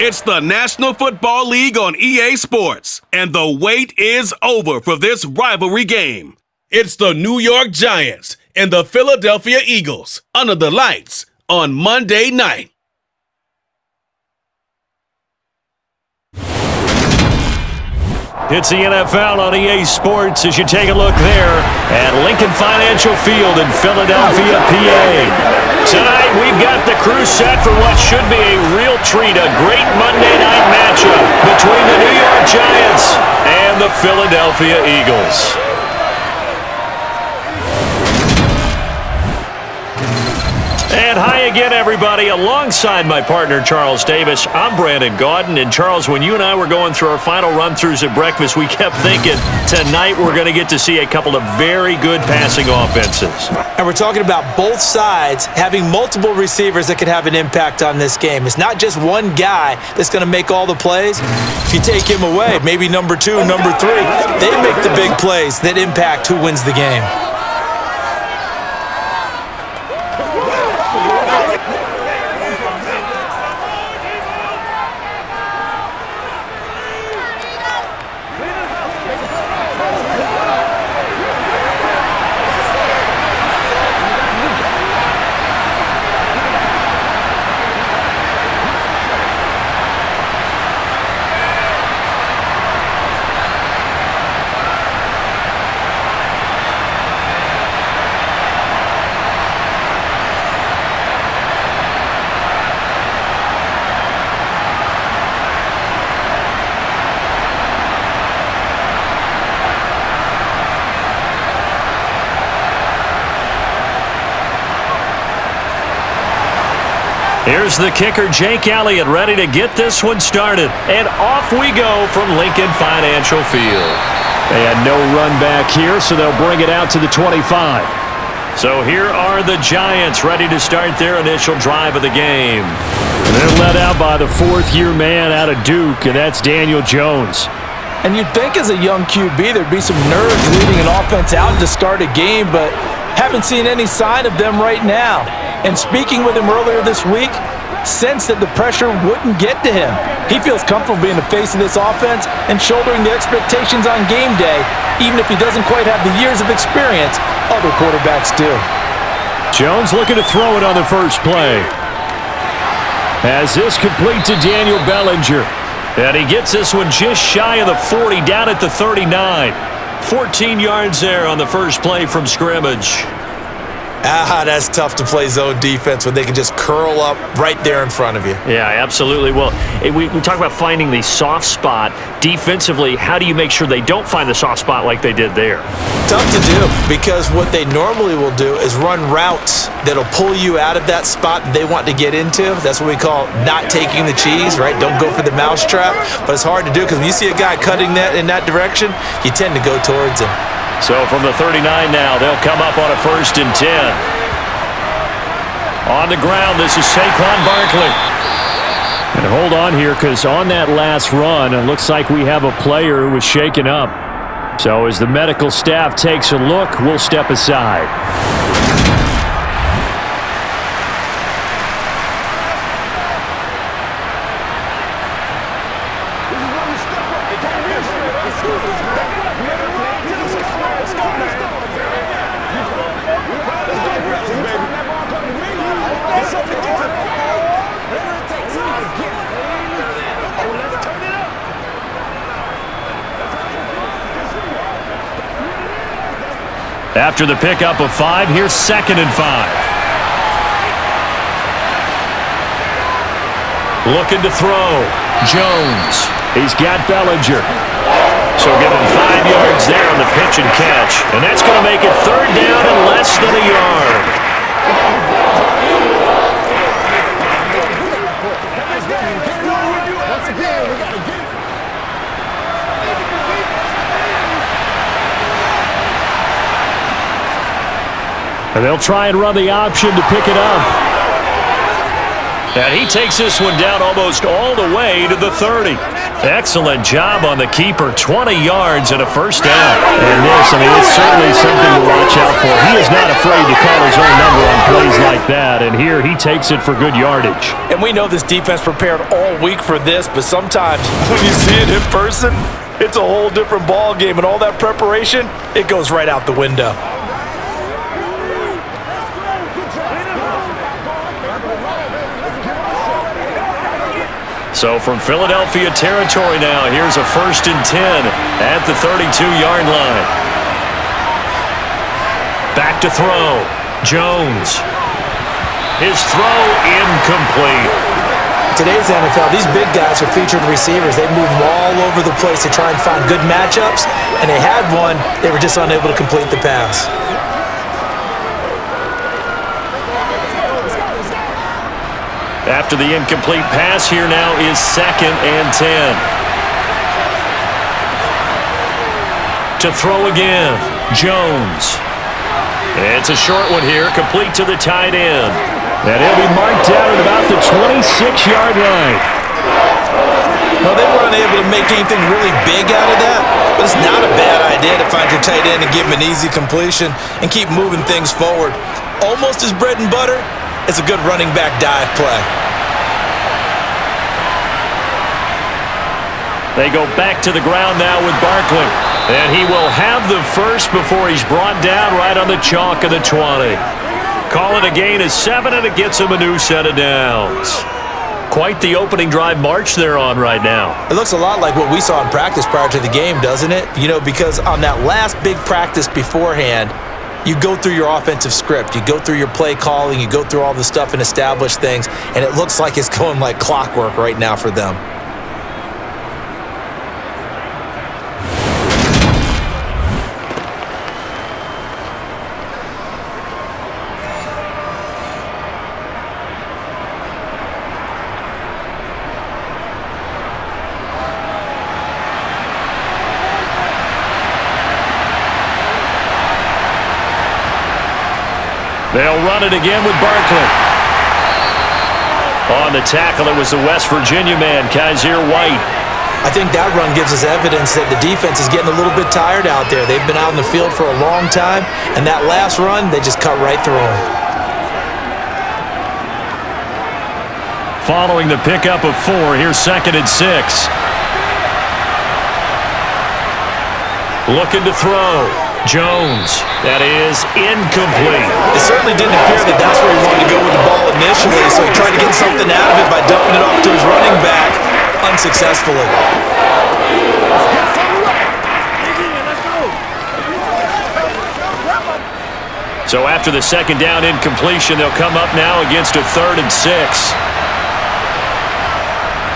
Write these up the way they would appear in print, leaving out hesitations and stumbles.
It's the National Football League on EA Sports, and the wait is over for this rivalry game. It's the New York Giants and the Philadelphia Eagles under the lights on Monday night. It's the NFL on EA Sports as you take a look there at Lincoln Financial Field in Philadelphia, PA. Tonight, we've got the crew set for what should be a real treat, a great Monday night matchup between the New York Giants and the Philadelphia Eagles. And hi again, everybody. Alongside my partner, Charles Davis, I'm Brandon Gaudin. And Charles, when you and I were going through our final run-throughs at breakfast, we kept thinking tonight we're going to get to see a couple of very good passing offenses. And we're talking about both sides having multiple receivers that can have an impact on this game. It's not just one guy that's going to make all the plays. If you take him away, maybe number 2, number 3, they make the big plays that impact who wins the game. Here's the kicker, Jake Elliott, ready to get this one started. And off we go from Lincoln Financial Field. They had no run back here, so they'll bring it out to the 25. So here are the Giants ready to start their initial drive of the game. And they're led out by the fourth-year man out of Duke, and that's Daniel Jones. And you'd think as a young QB there'd be some nerves leading an offense out to start a game, but haven't seen any sign of them right now. And speaking with him earlier this week, sensed that the pressure wouldn't get to him. He feels comfortable being the face of this offense and shouldering the expectations on game day, even if he doesn't quite have the years of experience other quarterbacks do. Jones looking to throw it on the first play. As this complete to Daniel Bellinger. And he gets this one just shy of the 40, down at the 39. 14 yards there on the first play from scrimmage. That's tough to play zone defense when they can just curl up right there in front of you. Yeah, absolutely. Well, we talk about finding the soft spot. Defensively, how do you make sure they don't find the soft spot like they did there? Tough to do, because what they normally will do is run routes that'll pull you out of that spot that they want to get into. That's what we call not taking the cheese, right? Don't go for the mousetrap. But it's hard to do because when you see a guy cutting that in that direction, you tend to go towards him. So from the 39 now, they'll come up on a 1st and 10. On the ground, this is Saquon Barkley. And hold on here, because on that last run, it looks like we have a player who was shaken up. So as the medical staff takes a look, we'll step aside. After the pickup of 5, here's 2nd and 5. Looking to throw. Jones. He's got Bellinger. So give him 5 yards there on the pitch and catch. And that's going to make it 3rd down and less than a yard. And they'll try and run the option to pick it up. And he takes this one down almost all the way to the 30. Excellent job on the keeper. 20 yards and a 1st down. And this, I mean, it's certainly something to watch out for. He is not afraid to call his own number on plays like that. And here he takes it for good yardage. And we know this defense prepared all all week for this, but sometimes when you see it in person, it's a whole different ball game, and all that preparation, it goes right out the window. So from Philadelphia territory now, here's a 1st and 10 at the 32-yard line. Back to throw. Jones. His throw incomplete. Today's NFL, these big guys are featured receivers. They move all over the place to try and find good matchups, and they had one. They were just unable to complete the pass. After the incomplete pass, here now is 2nd and 10. To throw again, Jones. It's a short one here, complete to the tight end. And he'll be marked down at about the 26-yard line. Well, they were unable to make anything really big out of that, but it's not a bad idea to find your tight end and give him an easy completion and keep moving things forward. Almost his bread and butter. It's a good running back dive play. They go back to the ground now with Barkley. And he will have the first before he's brought down right on the chalk of the 20. Call it a gain of 7, and it gets him a new set of downs. Quite the opening drive march they're on right now. It looks a lot like what we saw in practice prior to the game, doesn't it? You know, because on that last big practice beforehand, you go through your offensive script. You go through your play calling. You go through all the stuff and establish things. And it looks like it's going like clockwork right now for them. They'll run it again with Barkley. On the tackle, it was the West Virginia man, Kaiser White. I think that run gives us evidence that the defense is getting a little bit tired out there. They've been out in the field for a long time, and that last run, they just cut right through them. Following the pickup of 4, here's 2nd and 6. Looking to throw. Jones. That is incomplete. It certainly didn't appear that that's where he wanted to go with the ball initially, so he tried to get something out of it by dumping it off to his running back unsuccessfully. So after the 2nd down incompletion, they'll come up now against a 3rd and 6.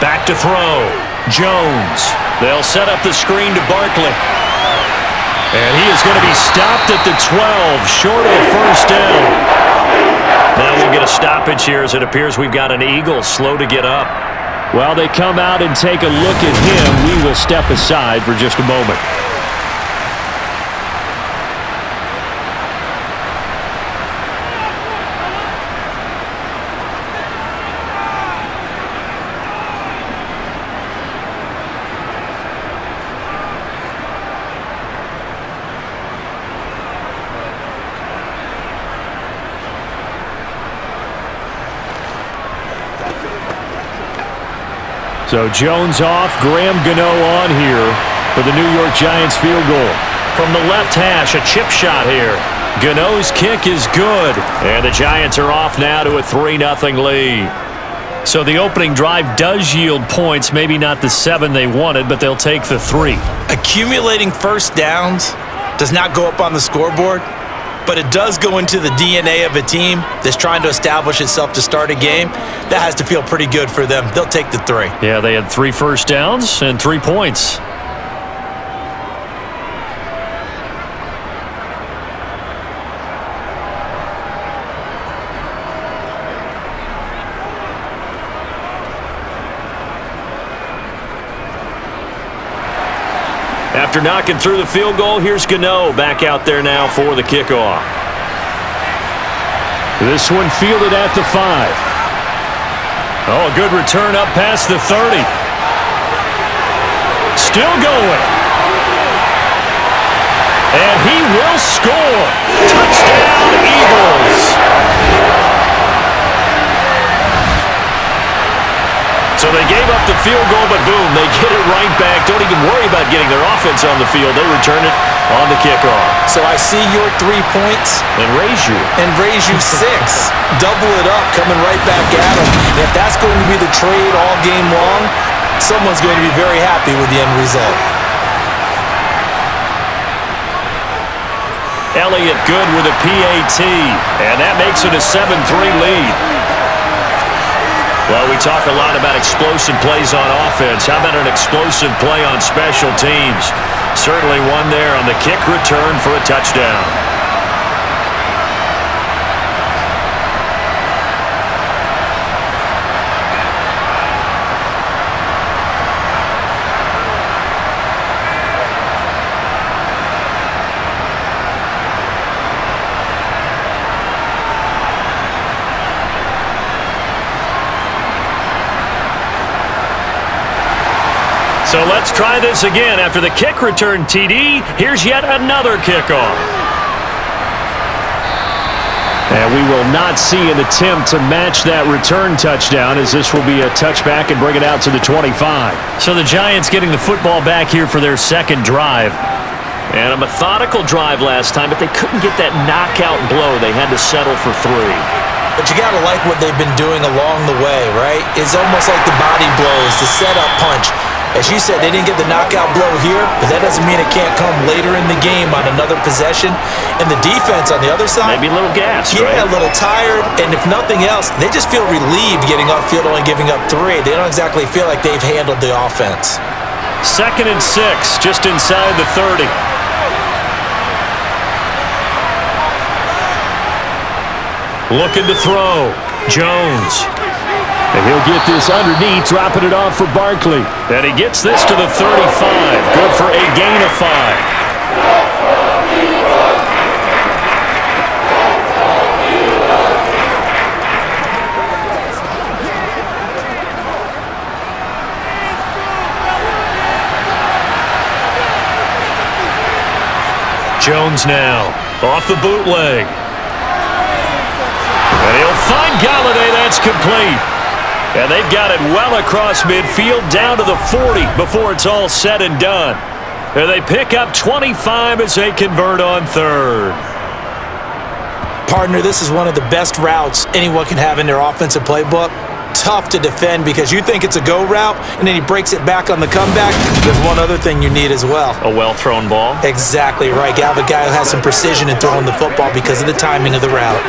Back to throw. Jones. They'll set up the screen to Barkley. And he is going to be stopped at the 12, short of a 1st down. Now we'll get a stoppage here as it appears we've got an Eagle slow to get up. While they come out and take a look at him, we will step aside for just a moment. So Jones off, Graham Gano on here for the New York Giants field goal. From the left hash, a chip shot here. Gano's kick is good. And the Giants are off now to a 3-0 lead. So the opening drive does yield points, maybe not the 7 they wanted, but they'll take the 3. Accumulating first downs does not go up on the scoreboard, but it does go into the DNA of a team that's trying to establish itself to start a game. That has to feel pretty good for them. They'll take the 3. Yeah, they had 3 first downs and 3 points. After knocking through the field goal, here's Gano back out there now for the kickoff. This one fielded at the 5. Oh, a good return up past the 30. Still going. And he will score. Touchdown, Eagles. So So they gave up the field goal, but boom, they get it right back. Don't even worry about getting their offense on the field. They return it on the kickoff. So I see your 3 points. And raise you. And raise you 6. Double it up, coming right back at them. And if that's going to be the trade all game long, someone's going to be very happy with the end result. Elliott good with a PAT, and that makes it a 7-3 lead. Well, we talk a lot about explosive plays on offense. How about an explosive play on special teams? Certainly one there on the kick return for a touchdown. So let's try this again. After the kick return TD, here's yet another kickoff. And we will not see an attempt to match that return touchdown, as this will be a touchback and bring it out to the 25. So the Giants getting the football back here for their second drive. And a methodical drive last time, but they couldn't get that knockout blow. They had to settle for 3. But you got to like what they've been doing along the way, right? It's almost like the body blows, the setup punch. As you said, they didn't get the knockout blow here, but that doesn't mean it can't come later in the game on another possession. And the defense on the other side, maybe a little gassed, yeah, right? A little tired. And if nothing else, they just feel relieved getting upfield, only giving up 3. They don't exactly feel like they've handled the offense. 2nd and 6, just inside the 30. Looking to throw. Jones. And he'll get this underneath, dropping it off for Barkley. And he gets this to the 35. Good for a gain of 5. Jones now off the bootleg. And he'll find Galladay. That's complete. And they've got it well across midfield down to the 40 before it's all said and done. And they pick up 25 as they convert on 3rd. Partner, this is one of the best routes anyone can have in their offensive playbook. Tough to defend because you think it's a go route, and then he breaks it back on the comeback. There's one other thing you need as well. A well-thrown ball. Exactly right. You have a guy who has some precision in throwing the football because of the timing of the route.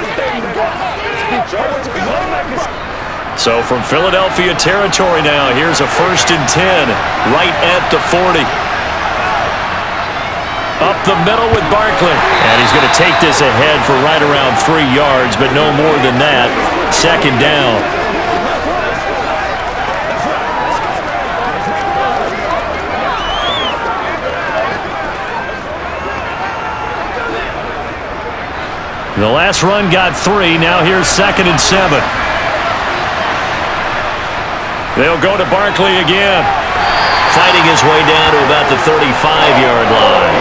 So from Philadelphia territory now, here's a 1st and 10 right at the 40. Up the middle with Barkley. And he's going to take this ahead for right around 3 yards, but no more than that. 2nd down. The last run got 3. Now here's 2nd and 7. They'll go to Barkley again. Fighting his way down to about the 35-yard line.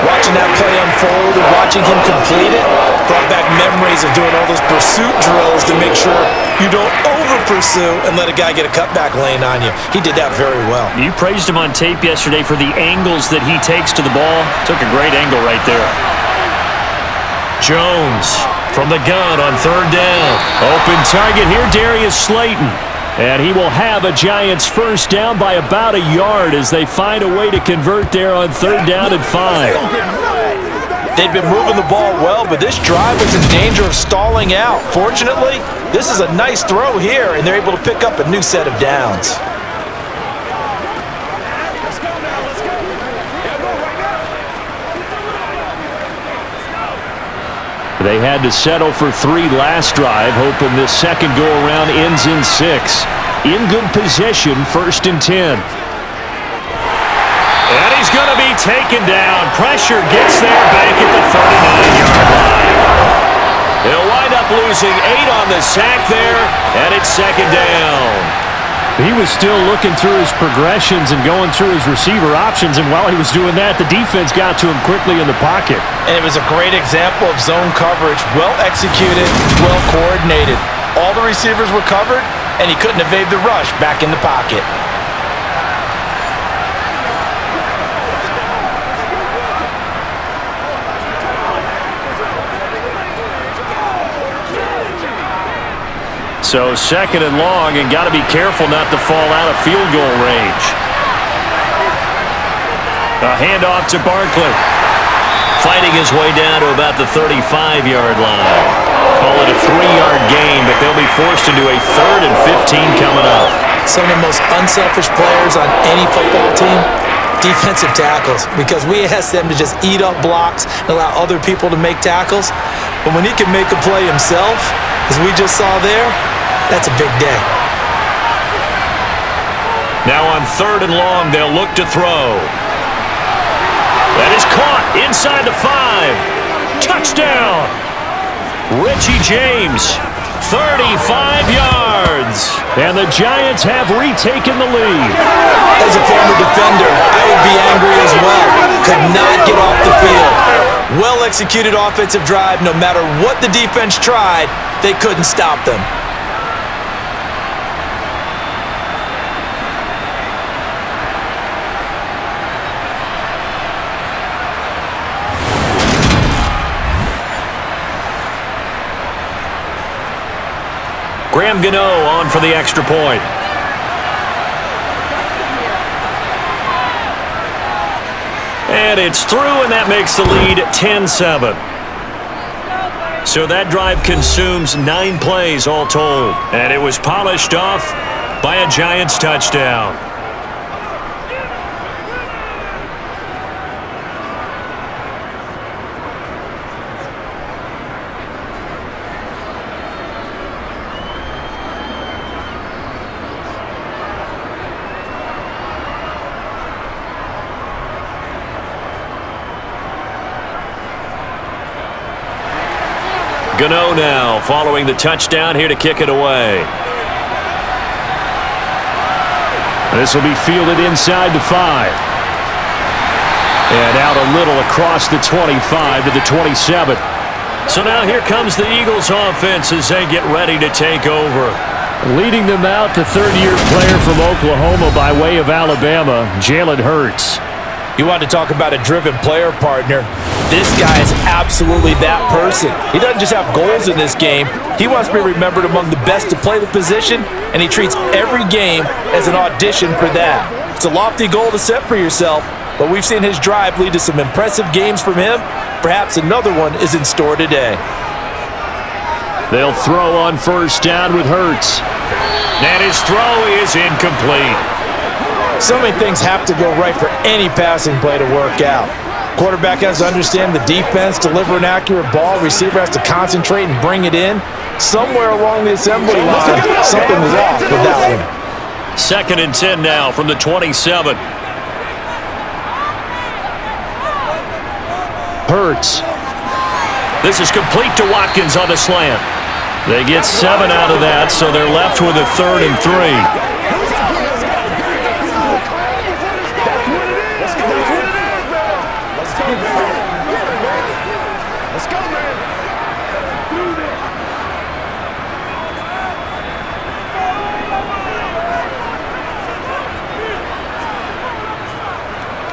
Watching that play unfold and watching him complete it brought back memories of doing all those pursuit drills to make sure you don't over-pursue and let a guy get a cutback lane on you. He did that very well. You praised him on tape yesterday for the angles that he takes to the ball. Took a great angle right there. Jones from the gun on 3rd down. Open target here, Darius Slayton. And he will have a Giants 1st down by about a yard as they find a way to convert there on 3rd down and 5. They've been moving the ball well, but this drive was in danger of stalling out. Fortunately, this is a nice throw here, and they're able to pick up a new set of downs. They had to settle for 3 last drive, hoping this second go-around ends in 6. In good position, 1st and 10. And he's going to be taken down. Pressure gets there back at the 39-yard line. He'll wind up losing 8 on the sack there, and it's 2nd down. He was still looking through his progressions and going through his receiver options, and while he was doing that, the defense got to him quickly in the pocket. And it was a great example of zone coverage, well executed, well coordinated. All the receivers were covered, and he couldn't evade the rush back in the pocket. So 2nd and long, and got to be careful not to fall out of field goal range. A handoff to Barkley. Fighting his way down to about the 35-yard line. Call it a 3-yard gain, but they'll be forced into a 3rd and 15 coming up. Some of the most unselfish players on any football team, defensive tackles, because we ask them to just eat up blocks and allow other people to make tackles. But when he can make a play himself, as we just saw there, that's a big day. Now on 3rd and long, they'll look to throw. That is caught inside the 5. Touchdown! Richie James, 35 yards. And the Giants have retaken the lead. As a former defender, I would be angry as well. Could not get off the field. Well-executed offensive drive. No matter what the defense tried, they couldn't stop them. Graham Gano on for the extra point. And it's through, and that makes the lead 10-7. So that drive consumes 9 plays all told. And it was polished off by a Giants touchdown. Gano now following the touchdown here to kick it away. This will be fielded inside the 5. And out a little across the 25 to the 27. So now here comes the Eagles offense as they get ready to take over. Leading them out, the 3rd-year player from Oklahoma by way of Alabama, Jalen Hurts. You want to talk about a driven player partner. This guy is absolutely that person. He doesn't just have goals in this game. He wants to be remembered among the best to play the position, and he treats every game as an audition for that. It's a lofty goal to set for yourself, but we've seen his drive lead to some impressive games from him. Perhaps another one is in store today. They'll throw on 1st down with Hurts. And his throw is incomplete. So many things have to go right for any passing play to work out. Quarterback has to understand the defense, deliver an accurate ball. Receiver has to concentrate and bring it in. Somewhere along the assembly line, something was off with that one. 2nd and 10 now from the 27. Hurts. This is complete to Watkins on the slant. They get 7 out of that, so they're left with a 3rd and 3.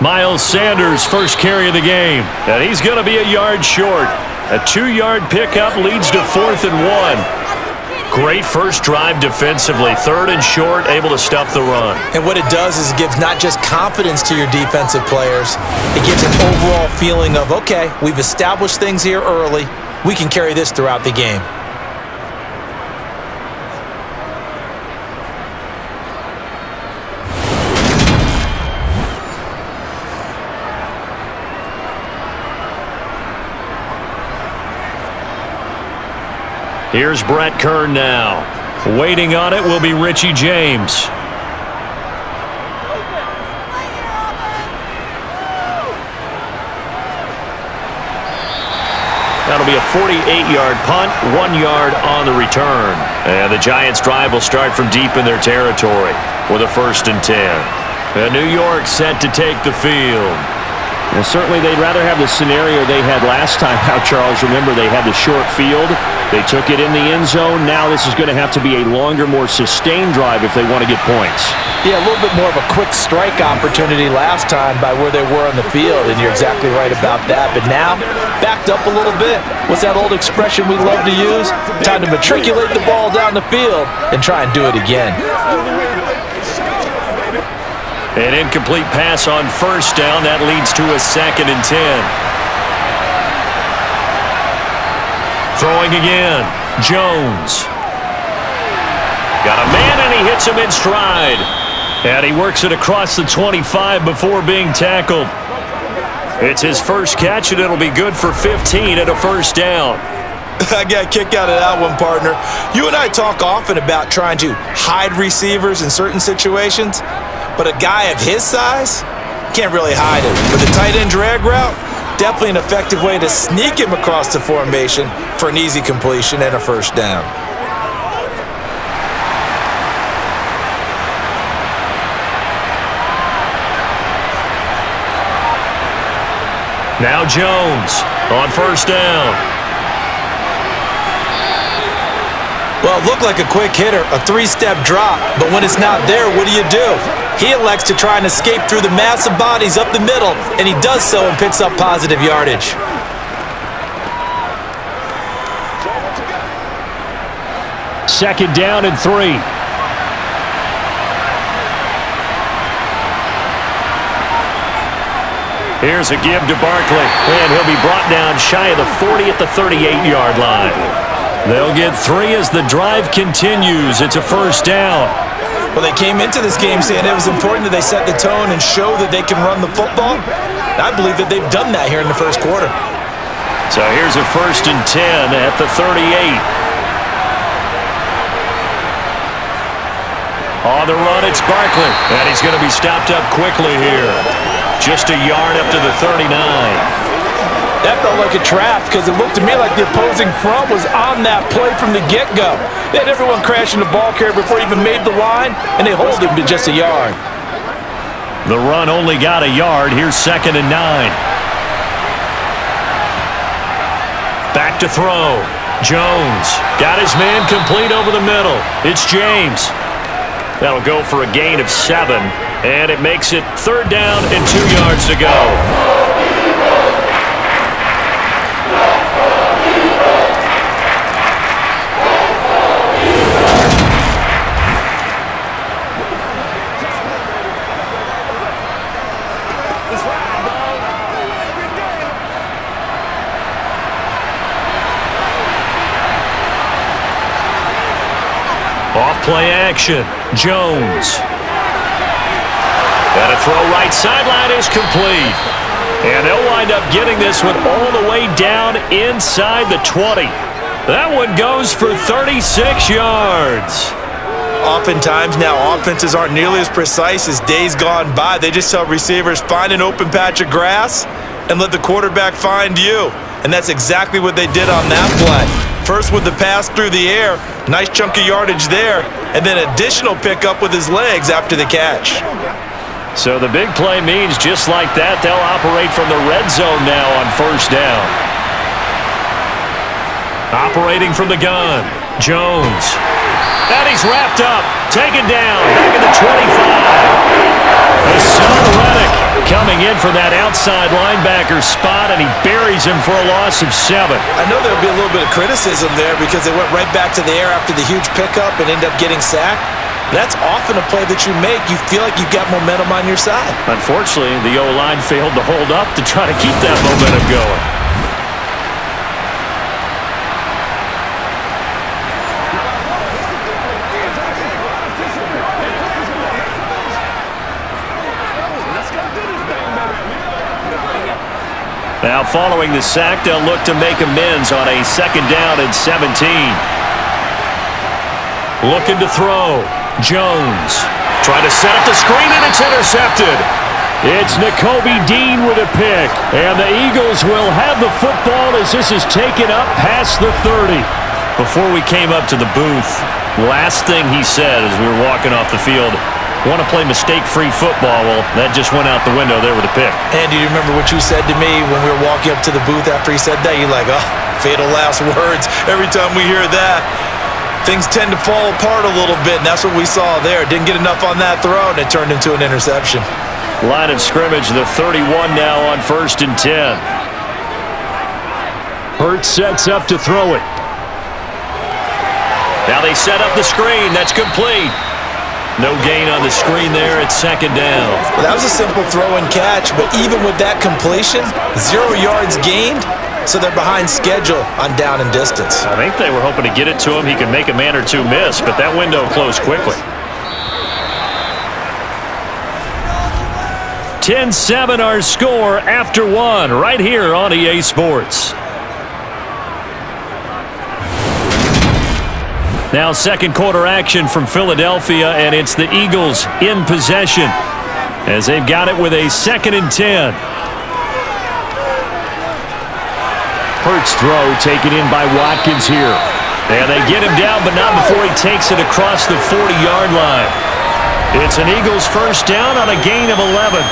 Miles Sanders, first carry of the game. And he's going to be a yard short. A 2-yard pickup leads to 4th and 1. Great first drive defensively. 3rd and short, able to stuff the run. And what it does is it gives not just confidence to your defensive players, it gives an overall feeling of, okay, we've established things here early. We can carry this throughout the game. Here's Brett Kern now. Waiting on it will be Richie James. That'll be a 48-yard punt, 1 yard on the return. And the Giants' drive will start from deep in their territory with a 1st and 10. And New York set to take the field. Well, certainly they'd rather have the scenario they had last time out, Charles. Remember, they had the short field. They took it in the end zone. Now this is going to have to be a longer, more sustained drive if they want to get points. Yeah, a little bit more of a quick strike opportunity last time by where they were on the field, and you're exactly right about that. But now, backed up a little bit. What's that old expression we love to use? Time to matriculate the ball down the field and try and do it again. An incomplete pass on first down. That leads to a 2nd and 10. Throwing again. Jones. Got a man, and he hits him in stride. And he works it across the 25 before being tackled. It's his first catch, and it'll be good for 15 at a first down. I got a kick out of that one, partner. You and I talk often about trying to hide receivers in certain situations. But a guy of his size can't really hide him. With a tight end drag route, definitely an effective way to sneak him across the formation for an easy completion and a first down. Now Jones on first down. Well, it looked like a quick hitter, a 3-step drop, but when it's not there, what do? He elects to try and escape through the mass of bodies up the middle, and he does so and picks up positive yardage. Second down and 3. Here's a give to Barkley, and he'll be brought down shy of the 40 at the 38-yard line. They'll get 3 as the drive continues. It's a first down. Well, they came into this game saying it was important that they set the tone and show that they can run the football. I believe that they've done that here in the first quarter. So here's a 1st and 10 at the 38. On the run, it's Barkley, and he's going to be stopped up quickly here. Just a yard up to the 39. That felt like a trap because it looked to me like the opposing front was on that play from the get-go. They had everyone crashing the ball carrier before he even made the line, and they hold him to just a yard. The run only got a yard. Here's 2nd and 9. Back to throw. Jones got his man complete over the middle. It's James. That'll go for a gain of 7, and it makes it 3rd down and 2 yards to go. Off-play action. Jones. And a throw right sideline is complete. And they'll wind up getting this one all the way down inside the 20. That one goes for 36 yards. Oftentimes now offenses aren't nearly as precise as days gone by. They just tell receivers, find an open patch of grass and let the quarterback find you. And that's exactly what they did on that play. First with the pass through the air, nice chunk of yardage there, and then additional pickup with his legs after the catch. So the big play means just like that, they'll operate from the red zone now on first down. Operating from the gun, Jones. And he's wrapped up, taken down, back at the 25. Hassan Reddick coming in for that outside linebacker spot, and he buries him for a loss of 7. I know there'll be a little bit of criticism there because they went right back to the air after the huge pickup and ended up getting sacked. That's often a play that you make. You feel like you've got momentum on your side. Unfortunately, the O-line failed to hold up to try to keep that momentum going. Now following the sack, they'll look to make amends on a 2nd down and 17. Looking to throw. Jones. Trying to set up the screen, and it's intercepted. It's Nakobe Dean with a pick, and the Eagles will have the football as this is taken up past the 30. Before we came up to the booth, last thing he said as we were walking off the field, want to play mistake-free football. Well, that just went out the window there with a pick. And do you remember what you said to me when we were walking up to the booth after he said that? You're like, oh, fatal last words. Every time we hear that, things tend to fall apart a little bit, and that's what we saw there. Didn't get enough on that throw, and it turned into an interception. Line of scrimmage, the 31 now on 1st and 10. Hurts sets up to throw it. Now they set up the screen. That's complete. No gain on the screen there. It's 2nd down. Well, that was a simple throw and catch, but even with that completion, 0 yards gained, so they're behind schedule on down and distance. I think they were hoping to get it to him. He could make a man or two miss, but that window closed quickly. 10-7 our score after 1 right here on EA Sports. Now 2nd quarter action from Philadelphia, and it's the Eagles in possession as they've got it with a 2nd and 10. Hurts throw taken in by Watkins here. And they get him down, but not before he takes it across the 40-yard line. It's an Eagles 1st down on a gain of 11.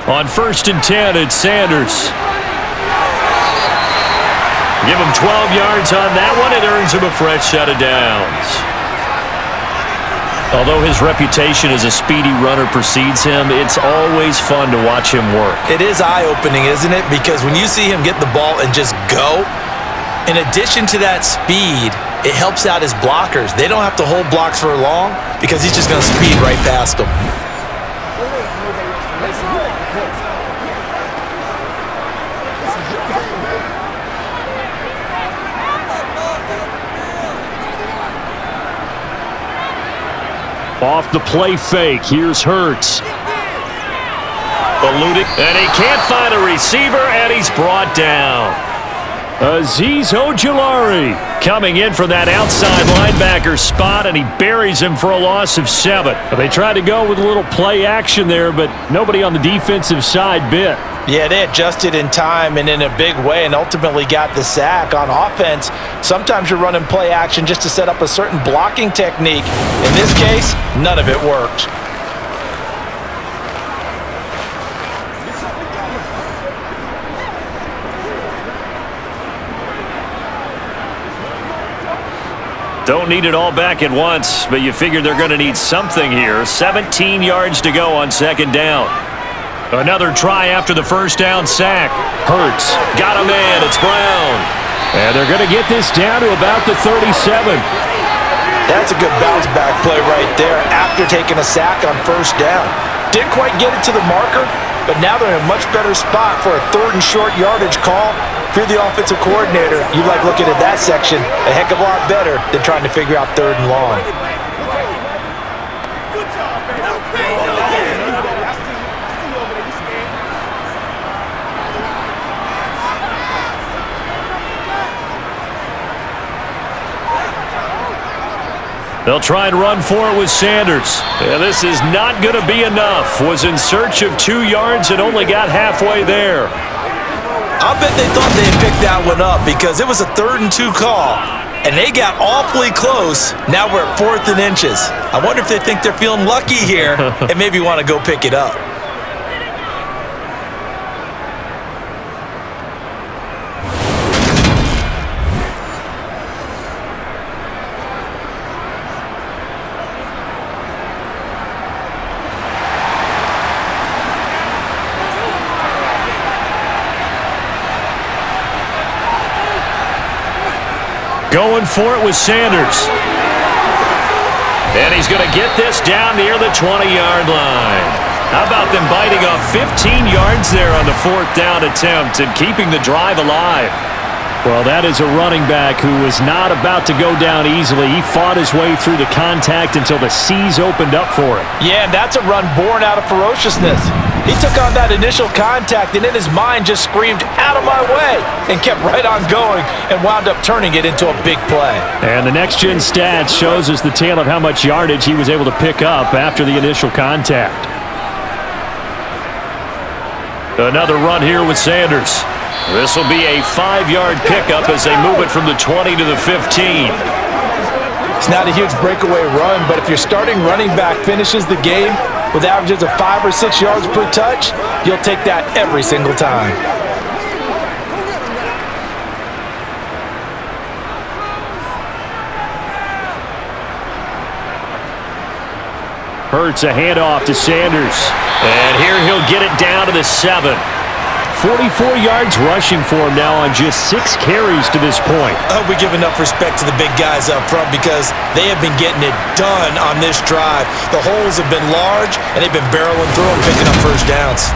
On 1st and 10, it's Sanders. Give him 12 yards on that one. It earns him a fresh set of downs. Although his reputation as a speedy runner precedes him, it's always fun to watch him work. It is eye-opening, isn't it? Because when you see him get the ball and just go, in addition to that speed, it helps out his blockers. They don't have to hold blocks for long because he's just going to speed right past them. Off the play fake, here's Hurts. Eluding, and he can't find a receiver, and he's brought down. Azeez Ojulari coming in for that outside linebacker spot, and he buries him for a loss of 7. They tried to go with a little play action there, but nobody on the defensive side bit. Yeah, they adjusted in time and in a big way and ultimately got the sack. On offense, sometimes you're running play action just to set up a certain blocking technique. In this case, none of it worked. Don't need it all back at once, but you figure they're going to need something here. 17 yards to go on 2nd down. Another try after the 1st down sack. Hurts got a man. It's Brown. And they're going to get this down to about the 37. That's a good bounce back play right there after taking a sack on 1st down. Didn't quite get it to the marker, but now they're in a much better spot for a 3rd and short yardage call. If you're the offensive coordinator, you like looking at that section a heck of a lot better than trying to figure out 3rd and long. They'll try and run for it with Sanders. Yeah, this is not going to be enough. Was in search of 2 yards and only got halfway there. I'll bet they thought they had picked that one up because it was a 3rd and 2 call, and they got awfully close. Now we're at 4th and inches. I wonder if they think they're feeling lucky here and maybe want to go pick it up. Going for it with Sanders. And he's going to get this down near the 20-yard line. How about them biting off 15 yards there on the 4th down attempt and keeping the drive alive? Well, that is a running back who was not about to go down easily. He fought his way through the contact until the seas opened up for him. Yeah, and that's a run born out of ferociousness. He took on that initial contact and in his mind just screamed, "Out of my way," and kept right on going and wound up turning it into a big play. And the next-gen stats shows us the tale of how much yardage he was able to pick up after the initial contact. Another run here with Sanders. This will be a 5-yard pickup as they move it from the 20 to the 15. It's not a huge breakaway run, but if your starting running back finishes the game with averages of 5 or 6 yards per touch, you'll take that every single time. Hurts a handoff to Sanders. And here he'll get it down to the 7. 44 yards rushing for him now on just 6 carries to this point. I hope we give enough respect to the big guys up front because they have been getting it done on this drive. The holes have been large, and they've been barreling through them, picking up first downs.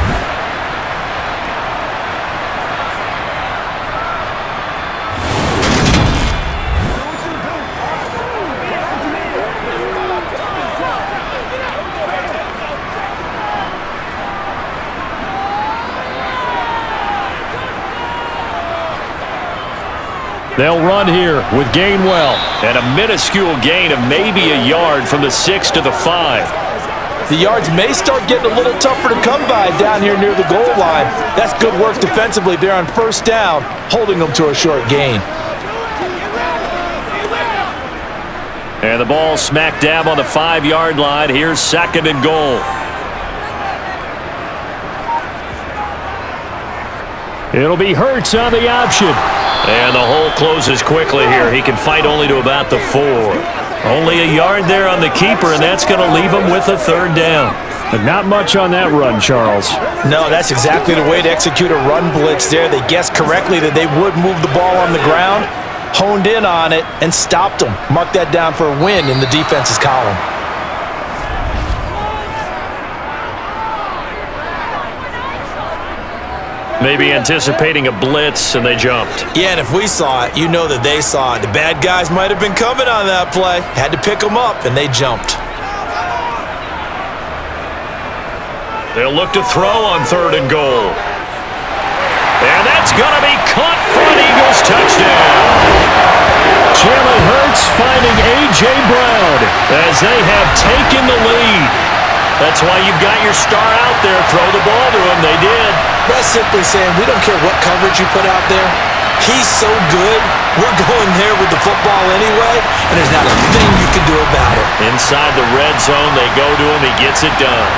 They'll run here with Gainwell. And a minuscule gain of maybe a yard from the 6 to the 5. The yards may start getting a little tougher to come by down here near the goal line. That's good work defensively there on first down, holding them to a short gain. And the ball smack dab on the 5-yard line. Here's 2nd and goal. It'll be Hurts on the option. And the hole closes quickly here. He can fight only to about the 4. Only a yard there on the keeper, and that's going to leave him with a 3rd down. But not much on that run, Charles. No, that's exactly the way to execute a run blitz there. They guessed correctly that they would move the ball on the ground, honed in on it, and stopped them. Mark that down for a win in the defense's column. Maybe anticipating a blitz, and they jumped. Yeah, and if we saw it, you know that they saw it. The bad guys might have been coming on that play. Had to pick them up, and they jumped. They'll look to throw on 3rd and goal. And that's going to be caught for an Eagles touchdown. Jalen Hurts finding A.J. Brown as they have taken the lead. That's why you've got your star out there. Throw the ball to him. They did. That's simply saying we don't care what coverage you put out there. He's so good, we're going there with the football anyway, and there's not a thing you can do about it. Inside the red zone, they go to him. He gets it done.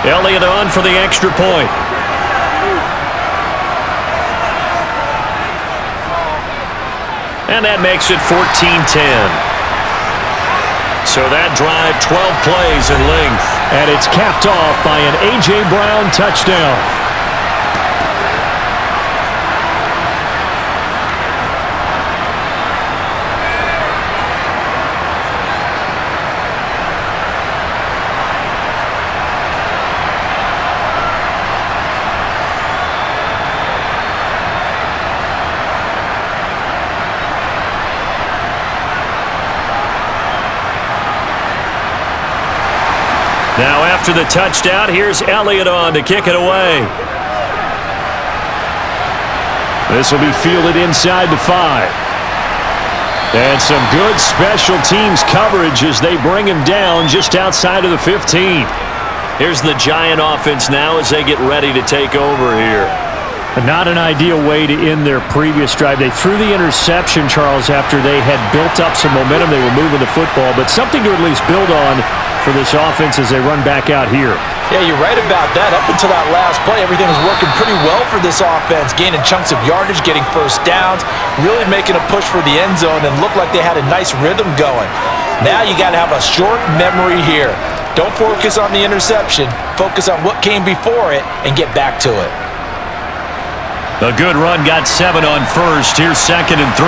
Elliott on for the extra point. And that makes it 14-10. So that drive, 12 plays in length. And it's capped off by an A.J. Brown touchdown. Now after the touchdown, here's Elliott on to kick it away. This will be fielded inside the 5. And some good special teams coverage as they bring him down just outside of the 15. Here's the Giant offense now as they get ready to take over here. Not an ideal way to end their previous drive. They threw the interception, Charles, after they had built up some momentum. They were moving the football, but something to at least build on for this offense as they run back out here. Yeah, you're right about that. Up until that last play, everything was working pretty well for this offense, gaining chunks of yardage, getting first downs, really making a push for the end zone, and looked like they had a nice rhythm going. Now you got to have a short memory here. Don't focus on the interception. Focus on what came before it and get back to it. A good run got 7 on first. Here's 2nd and 3.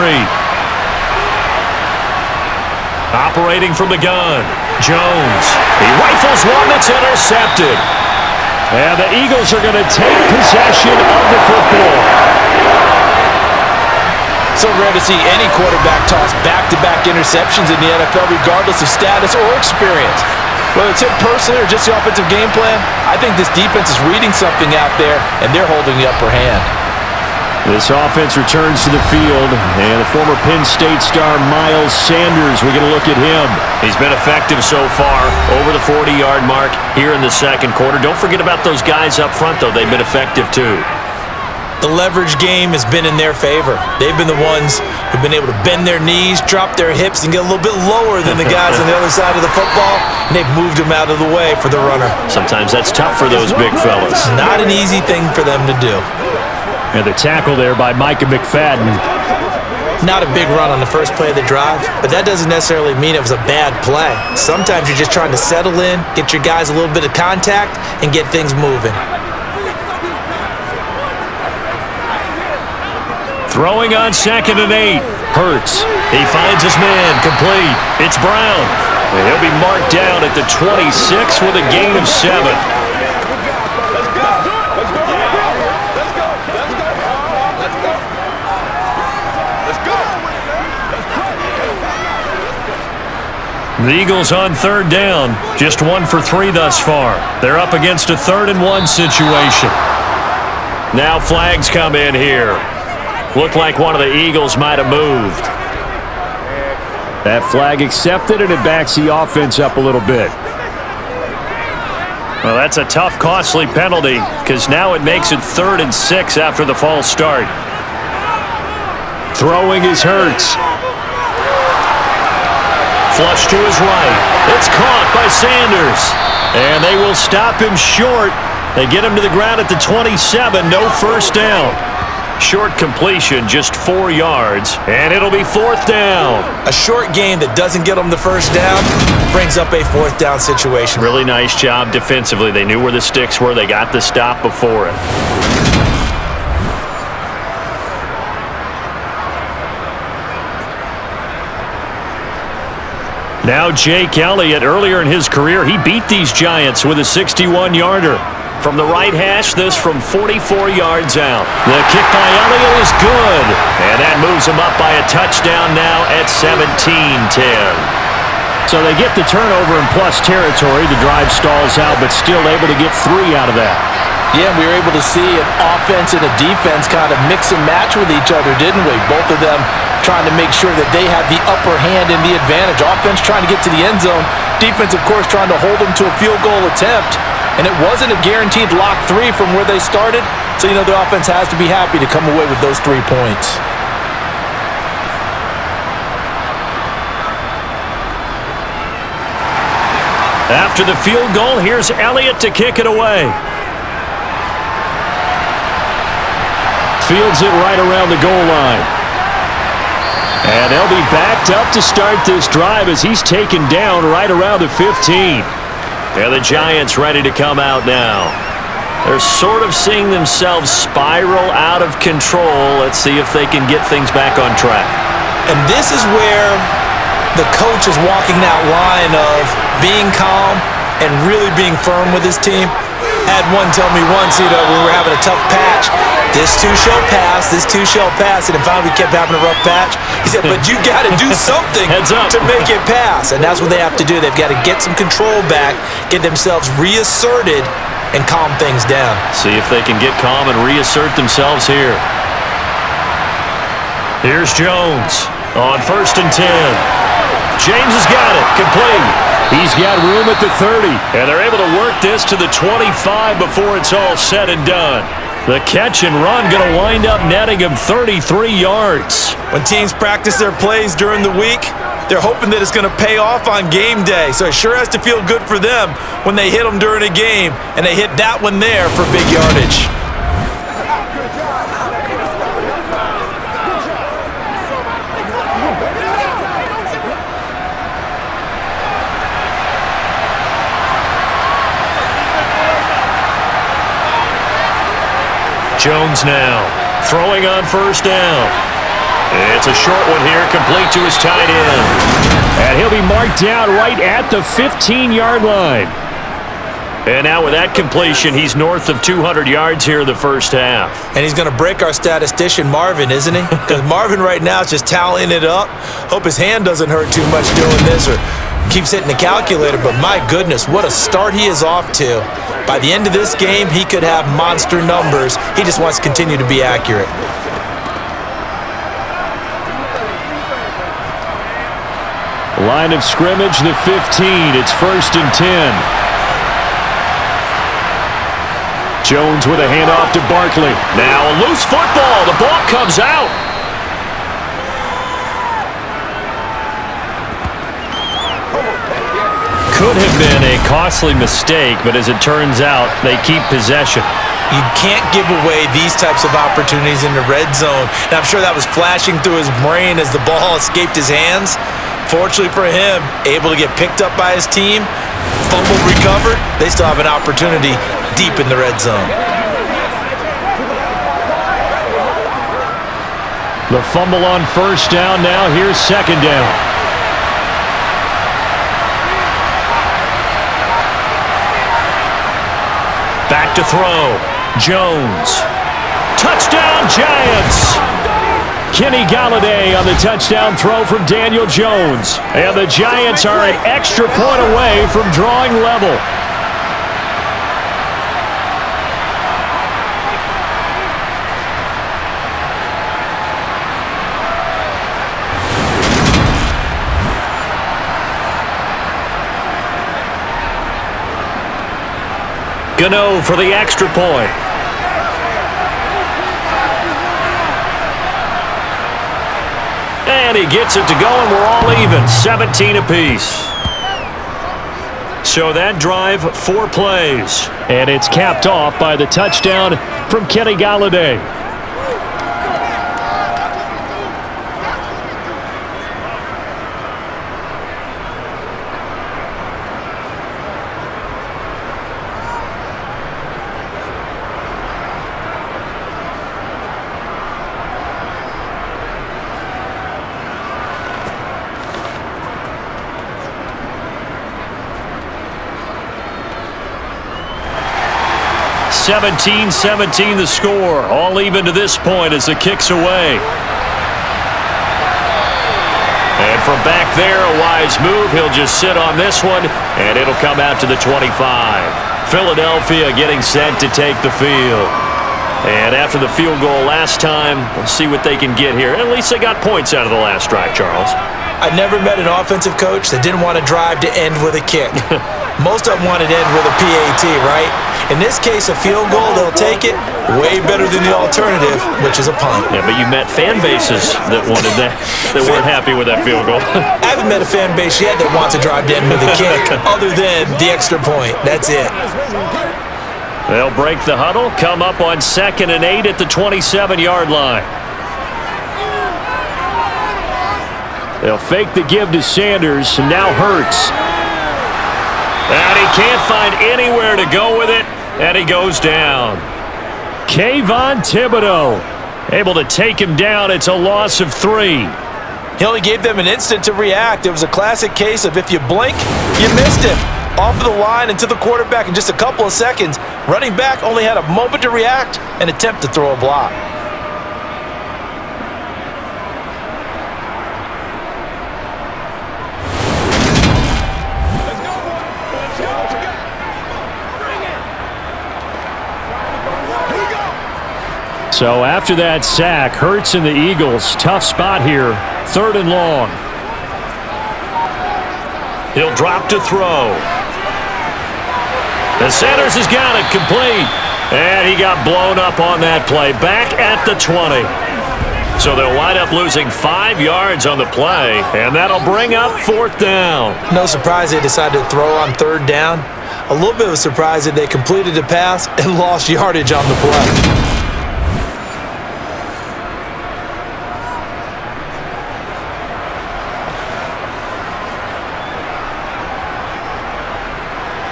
Operating from the gun, Jones. He rifles one that's intercepted. And the Eagles are going to take possession of the football. So rare to see any quarterback toss back-to-back interceptions in the NFL, regardless of status or experience. Whether it's him personally or just the offensive game plan, I think this defense is reading something out there, and they're holding the upper hand. This offense returns to the field, and the former Penn State star Miles Sanders, we're going to look at him. He's been effective so far, over the 40-yard mark here in the second quarter. Don't forget about those guys up front, though. They've been effective, too. The leverage game has been in their favor. They've been the ones who've been able to bend their knees, drop their hips, and get a little bit lower than the guys on the other side of the football, and they've moved them out of the way for the runner. Sometimes that's tough for those big fellas. Not an easy thing for them to do. And the tackle there by Micah McFadden. Not a big run on the first play of the drive, but that doesn't necessarily mean it was a bad play. Sometimes you're just trying to settle in, get your guys a little bit of contact, and get things moving. Throwing on 2nd and 8. Hurts. He finds his man. Complete. It's Brown. And he'll be marked down at the 26 with a gain of 7. The Eagles on 3rd down. Just 1 for 3 thus far. They're up against a 3rd and 1 situation. Now flags come in here. Looked like one of the Eagles might have moved. That flag accepted, and it backs the offense up a little bit. Well, that's a tough, costly penalty, because now it makes it 3rd and 6 after the false start. Throwing is Hurts. Flush to his right. It's caught by Sanders. And they will stop him short. They get him to the ground at the 27. No first down. Short completion, just 4 yards, and it'll be 4th down. A short gain that doesn't get them the first down brings up a 4th down situation. Really nice job defensively. They knew where the sticks were. They got the stop before it. Now Jake Elliott. Earlier in his career, he beat these Giants with a 61-yarder. From the right hash, this from 44 yards out. The kick by Elliott is good. And that moves him up by a touchdown now at 17-10. So they get the turnover in plus territory. The drive stalls out, but still able to get 3 out of that. Yeah, we were able to see an offense and a defense kind of mix and match with each other, didn't we? Both of them trying to make sure that they have the upper hand and the advantage. Offense trying to get to the end zone. Defense, of course, trying to hold them to a field goal attempt. And it wasn't a guaranteed lock 3 from where they started. So, you know, the offense has to be happy to come away with those 3 points. After the field goal, here's Elliott to kick it away. Fields it right around the goal line. And they'll be backed up to start this drive as he's taken down right around the 15. And the Giants ready to come out now. They're sort of seeing themselves spiral out of control. Let's see if they can get things back on track. And this is where the coach is walking that line of being calm and really being firm with his team. Had one tell me once, you know, when we were having a tough patch, this too shall pass, this too shall pass, and then finally we kept having a rough patch. He said, but you got to do something to make it pass, and that's what they have to do. They've got to get some control back, get themselves reasserted, and calm things down. See if they can get calm and reassert themselves here. Here's Jones on 1st and 10. James has got it, complete. He's got room at the 30, and they're able to work this to the 25 before it's all said and done. The catch and run going to wind up netting him 33 yards. When teams practice their plays during the week, they're hoping that it's going to pay off on game day. So it sure has to feel good for them when they hit them during a game, and they hit that one there for big yardage. Jones now, throwing on 1st down. It's a short one here, complete to his tight end. And he'll be marked down right at the 15-yard line. And now with that completion, he's north of 200 yards here in the first half. And he's going to break our statistician, Marvin, isn't he? Because Marvin right now is just tallying it up. Hope his hand doesn't hurt too much doing this or keeps hitting the calculator. But my goodness, what a start he is off to. By the end of this game, he could have monster numbers. He just wants to continue to be accurate. Line of scrimmage, the 15. It's 1st and 10. Jones with a handoff to Barkley. Now a loose football. The ball comes out. Could have been a costly mistake, but as it turns out, they keep possession. You can't give away these types of opportunities in the red zone. And I'm sure that was flashing through his brain as the ball escaped his hands. Fortunately for him, able to get picked up by his team, fumble recovered. They still have an opportunity deep in the red zone. The fumble on 1st down now. Here's 2nd down. Back to throw. Jones. Touchdown, Giants! Kenny Galladay on the touchdown throw from Daniel Jones. And the Giants are an extra point away from drawing level. Gano for the extra point. And he gets it to go, and we're all even. 17 apiece. So that drive, 4 plays. And it's capped off by the touchdown from Kenny Galladay. (17-17) the score. All even to this point as the kick's away. And from back there, a wise move. He'll just sit on this one, and it'll come out to the 25. Philadelphia getting set to take the field. And after the field goal last time, we'll see what they can get here. At least they got points out of the last drive, Charles. I never met an offensive coach that didn't want to drive to end with a kick. Most of them wanted to end with a PAT, right? In this case, a field goal, they'll take it. Way better than the alternative, which is a punt. Yeah, but you met fan bases that wanted that, that weren't happy with that field goal. I haven't met a fan base yet that wants to drive to end with a kick, other than the extra point. That's it. They'll break the huddle, come up on 2nd and 8 at the 27-yard line. They'll fake the give to Sanders, and now Hurts. And he can't find anywhere to go with it, and he goes down. Kayvon Thibodeau able to take him down. It's a loss of 3. He only gave them an instant to react. It was a classic case of if you blink, you missed him. Off of the line and to the quarterback in just a couple of seconds. Running back only had a moment to react and attempt to throw a block. So after that sack, Hurts and the Eagles, tough spot here, 3rd and long. He'll drop to throw. And Sanders has got it complete. And he got blown up on that play, back at the 20. So they'll wind up losing 5 yards on the play, and that'll bring up 4th down. No surprise they decided to throw on 3rd down. A little bit of a surprise that they completed the pass and lost yardage on the play.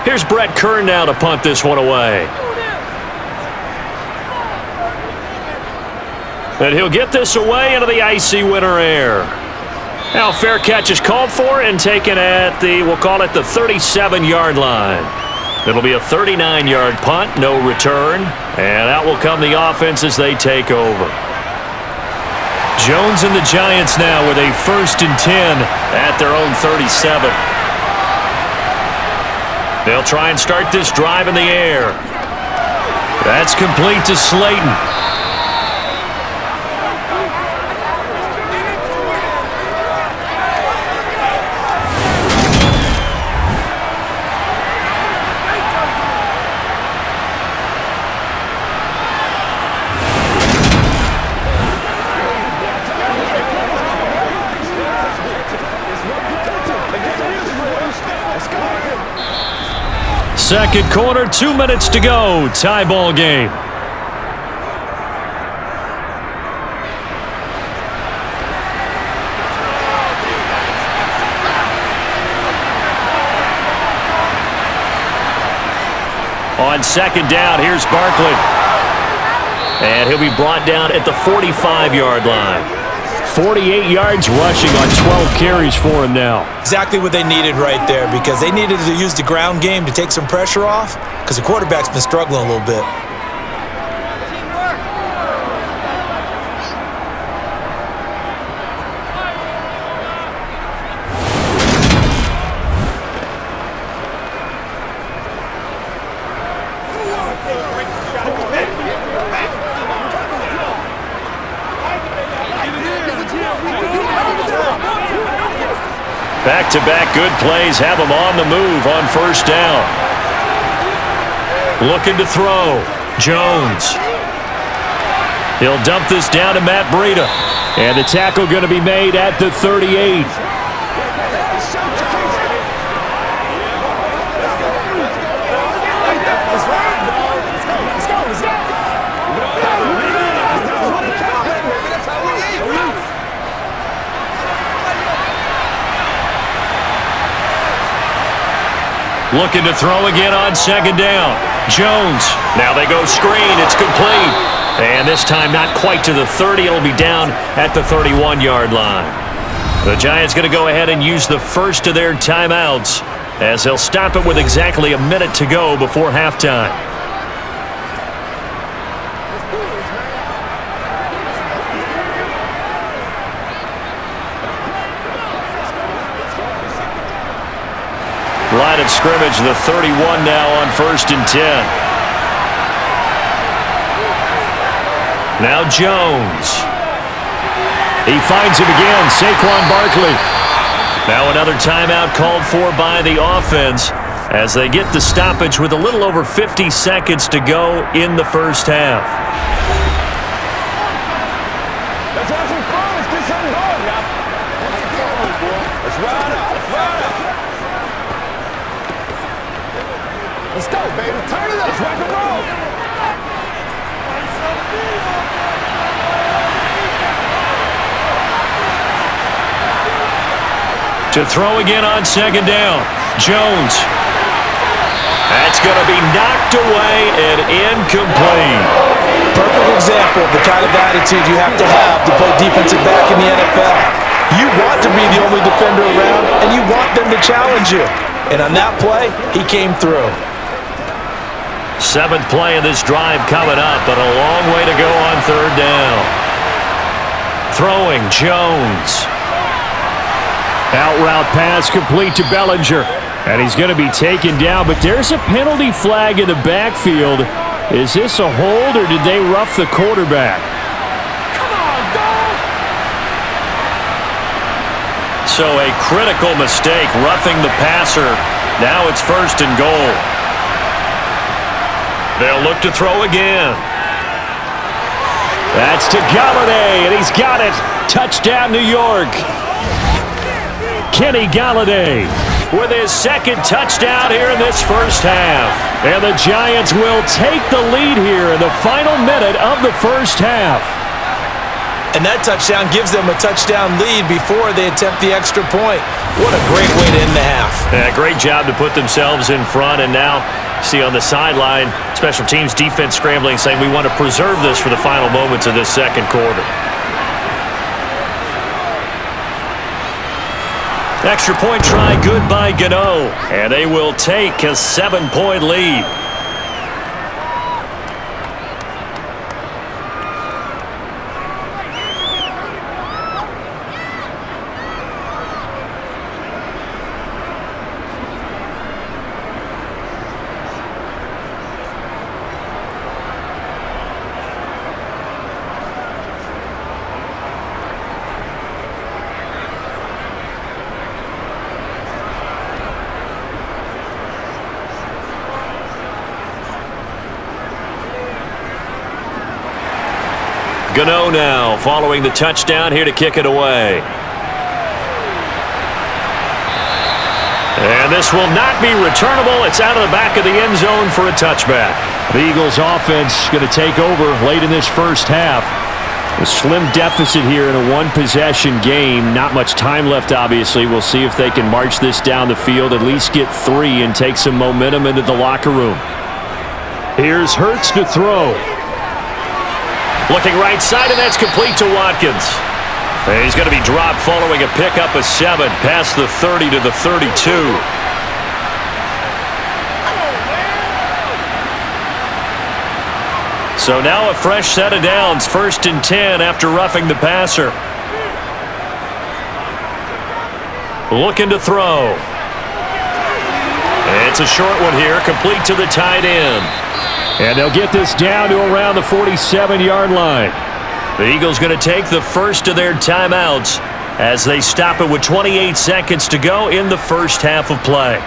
Here's Brett Kern now to punt this one away. And he'll get this away into the icy winter air. Now fair catch is called for and taken at the, we'll call it the 37-yard line. It'll be a 39-yard punt, no return. And out will come the offense as they take over. Jones and the Giants now with a 1st and 10 at their own 37. They'll try and start this drive in the air. That's complete to Slayton. Second quarter, 2 minutes to go. Tie ball game. On second down, here's Barkley. And he'll be brought down at the 45-yard line. 48 yards rushing on 12 carries for him now. Exactly what they needed right there, because they needed to use the ground game to take some pressure off, because the quarterback's been struggling a little bit. Back-to-back good plays have him on the move on first down. Looking to throw. Jones. He'll dump this down to Matt Breida. And the tackle going to be made at the 38. Looking to throw again on second down. Jones. Now they go screen. It's complete. And this time not quite to the 30. It'll be down at the 31-yard line. The Giants going to go ahead and use the first of their timeouts as they'll stop it with exactly a minute to go before halftime. Line of scrimmage, the 31 now on 1st and 10. Now Jones. He finds him again, Saquon Barkley. Now another timeout called for by the offense as they get the stoppage with a little over 50 seconds to go in the first half. Let's have some fun. Let's get something going now. Let's ride up. Let's ride up. Let's go, baby. Turn it up. Let's rock and roll. To throw again on second down. Jones. That's going to be knocked away and incomplete. Perfect example of the kind of attitude you have to play defensive back in the NFL. You want to be the only defender around, and you want them to challenge you. And on that play, he came through. 7th play of this drive coming up, but a long way to go on third down. Throwing, Jones. Out route pass complete to Bellinger. And he's going to be taken down, but there's a penalty flag in the backfield. Is this a hold, or did they rough the quarterback? Come on, dog. So a critical mistake, roughing the passer. Now it's 1st and goal. They'll look to throw again. That's to Galladay, and he's got it. Touchdown, New York. Kenny Galladay with his 2nd touchdown here in this first half. And the Giants will take the lead here in the final minute of the first half. And that touchdown gives them a touchdown lead before they attempt the extra point. What a great way to end the half. Yeah, great job to put themselves in front. And now, see on the sideline, special teams defense scrambling, saying we want to preserve this for the final moments of this second quarter. Extra point try good by Gano. And they will take a 7-point lead. Gano now following the touchdown here to kick it away. And this will not be returnable. It's out of the back of the end zone for a touchback. The Eagles offense going to take over late in this first half. A slim deficit here in a one-possession game. Not much time left, obviously. We'll see if they can march this down the field, at least get 3 and take some momentum into the locker room. Here's Hurts to throw. Looking right side, and that's complete to Watkins. And he's going to be dropped following a pickup of 7 past the 30 to the 32. So now a fresh set of downs, 1st and 10 after roughing the passer. Looking to throw. It's a short one here, complete to the tight end. And they'll get this down to around the 47-yard line. The Eagles going to take the first of their timeouts as they stop it with 28 seconds to go in the first half of play.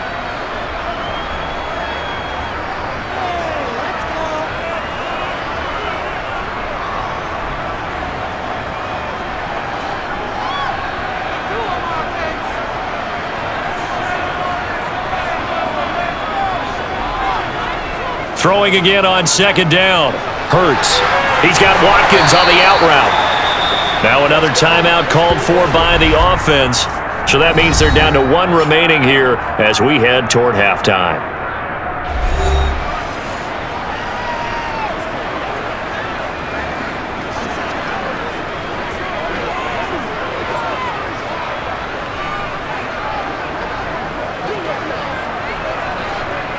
Throwing again on 2nd down. Hurts. He's got Watkins on the out route. Now another timeout called for by the offense. So that means they're down to 1 remaining here as we head toward halftime.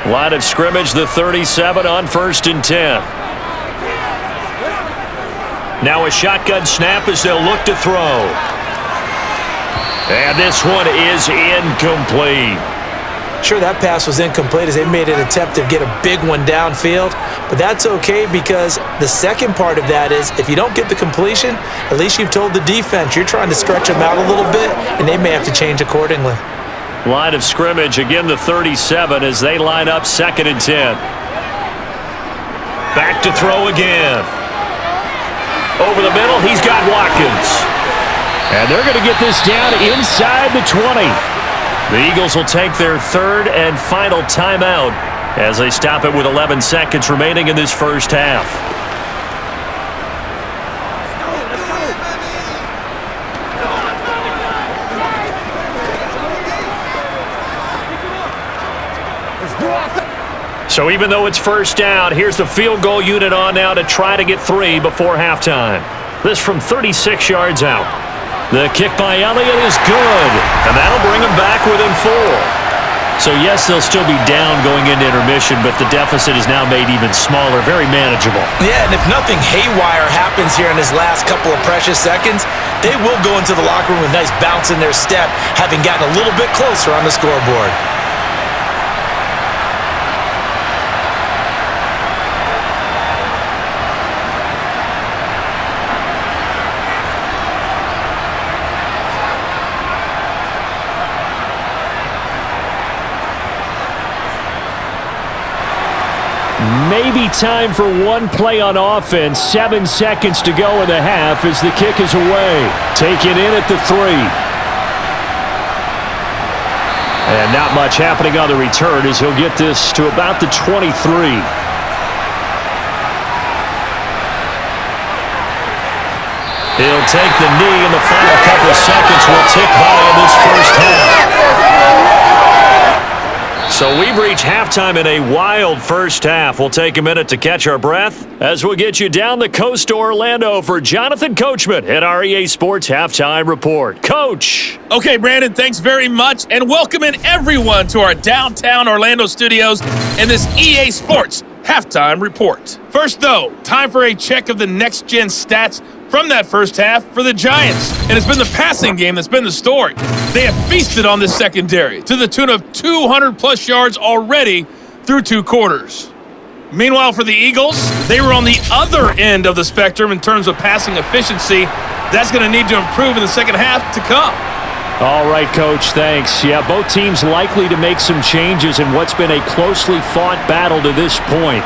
Line of scrimmage, the 37 on 1st and 10. Now a shotgun snap as they'll look to throw. And this one is incomplete. Sure, that pass was incomplete as they made an attempt to get a big one downfield, but that's okay because the second part of that is if you don't get the completion, at least you've told the defense you're trying to stretch them out a little bit, and they may have to change accordingly. Line of scrimmage, again the 37 as they line up 2nd and 10. Back to throw again. Over the middle, he's got Watkins. And they're going to get this down inside the 20. The Eagles will take their 3rd and final timeout as they stop it with 11 seconds remaining in this first half. So even though it's 1st down, here's the field goal unit on now to try to get 3 before halftime. This from 36 yards out. The kick by Elliott is good, and that'll bring them back within 4. So yes, they'll still be down going into intermission, but the deficit is now made even smaller, very manageable. Yeah, and if nothing haywire happens here in his last couple of precious seconds, they will go into the locker room with a nice bounce in their step, having gotten a little bit closer on the scoreboard. Maybe time for one play on offense. 7 seconds to go in the half as the kick is away. Taken in at the 3. And not much happening on the return as he'll get this to about the 23. He'll take the knee, and the final couple of seconds will tick by in this first half. So we've reached halftime in a wild first half. We'll take a minute to catch our breath as we'll get you down the coast to Orlando for Jonathan Coachman at our EA Sports Halftime Report. Coach. Okay, Brandon, thanks very much, and welcoming everyone to our downtown Orlando studios and this EA Sports Halftime Report. First, though, time for a check of the next-gen stats from that first half for the Giants. And it's been the passing game that's been the story. They have feasted on this secondary to the tune of 200-plus yards already through 2 quarters. Meanwhile, for the Eagles, they were on the other end of the spectrum in terms of passing efficiency. That's going to need to improve in the second half to come. All right, Coach, thanks. Yeah, both teams likely to make some changes in what's been a closely fought battle to this point.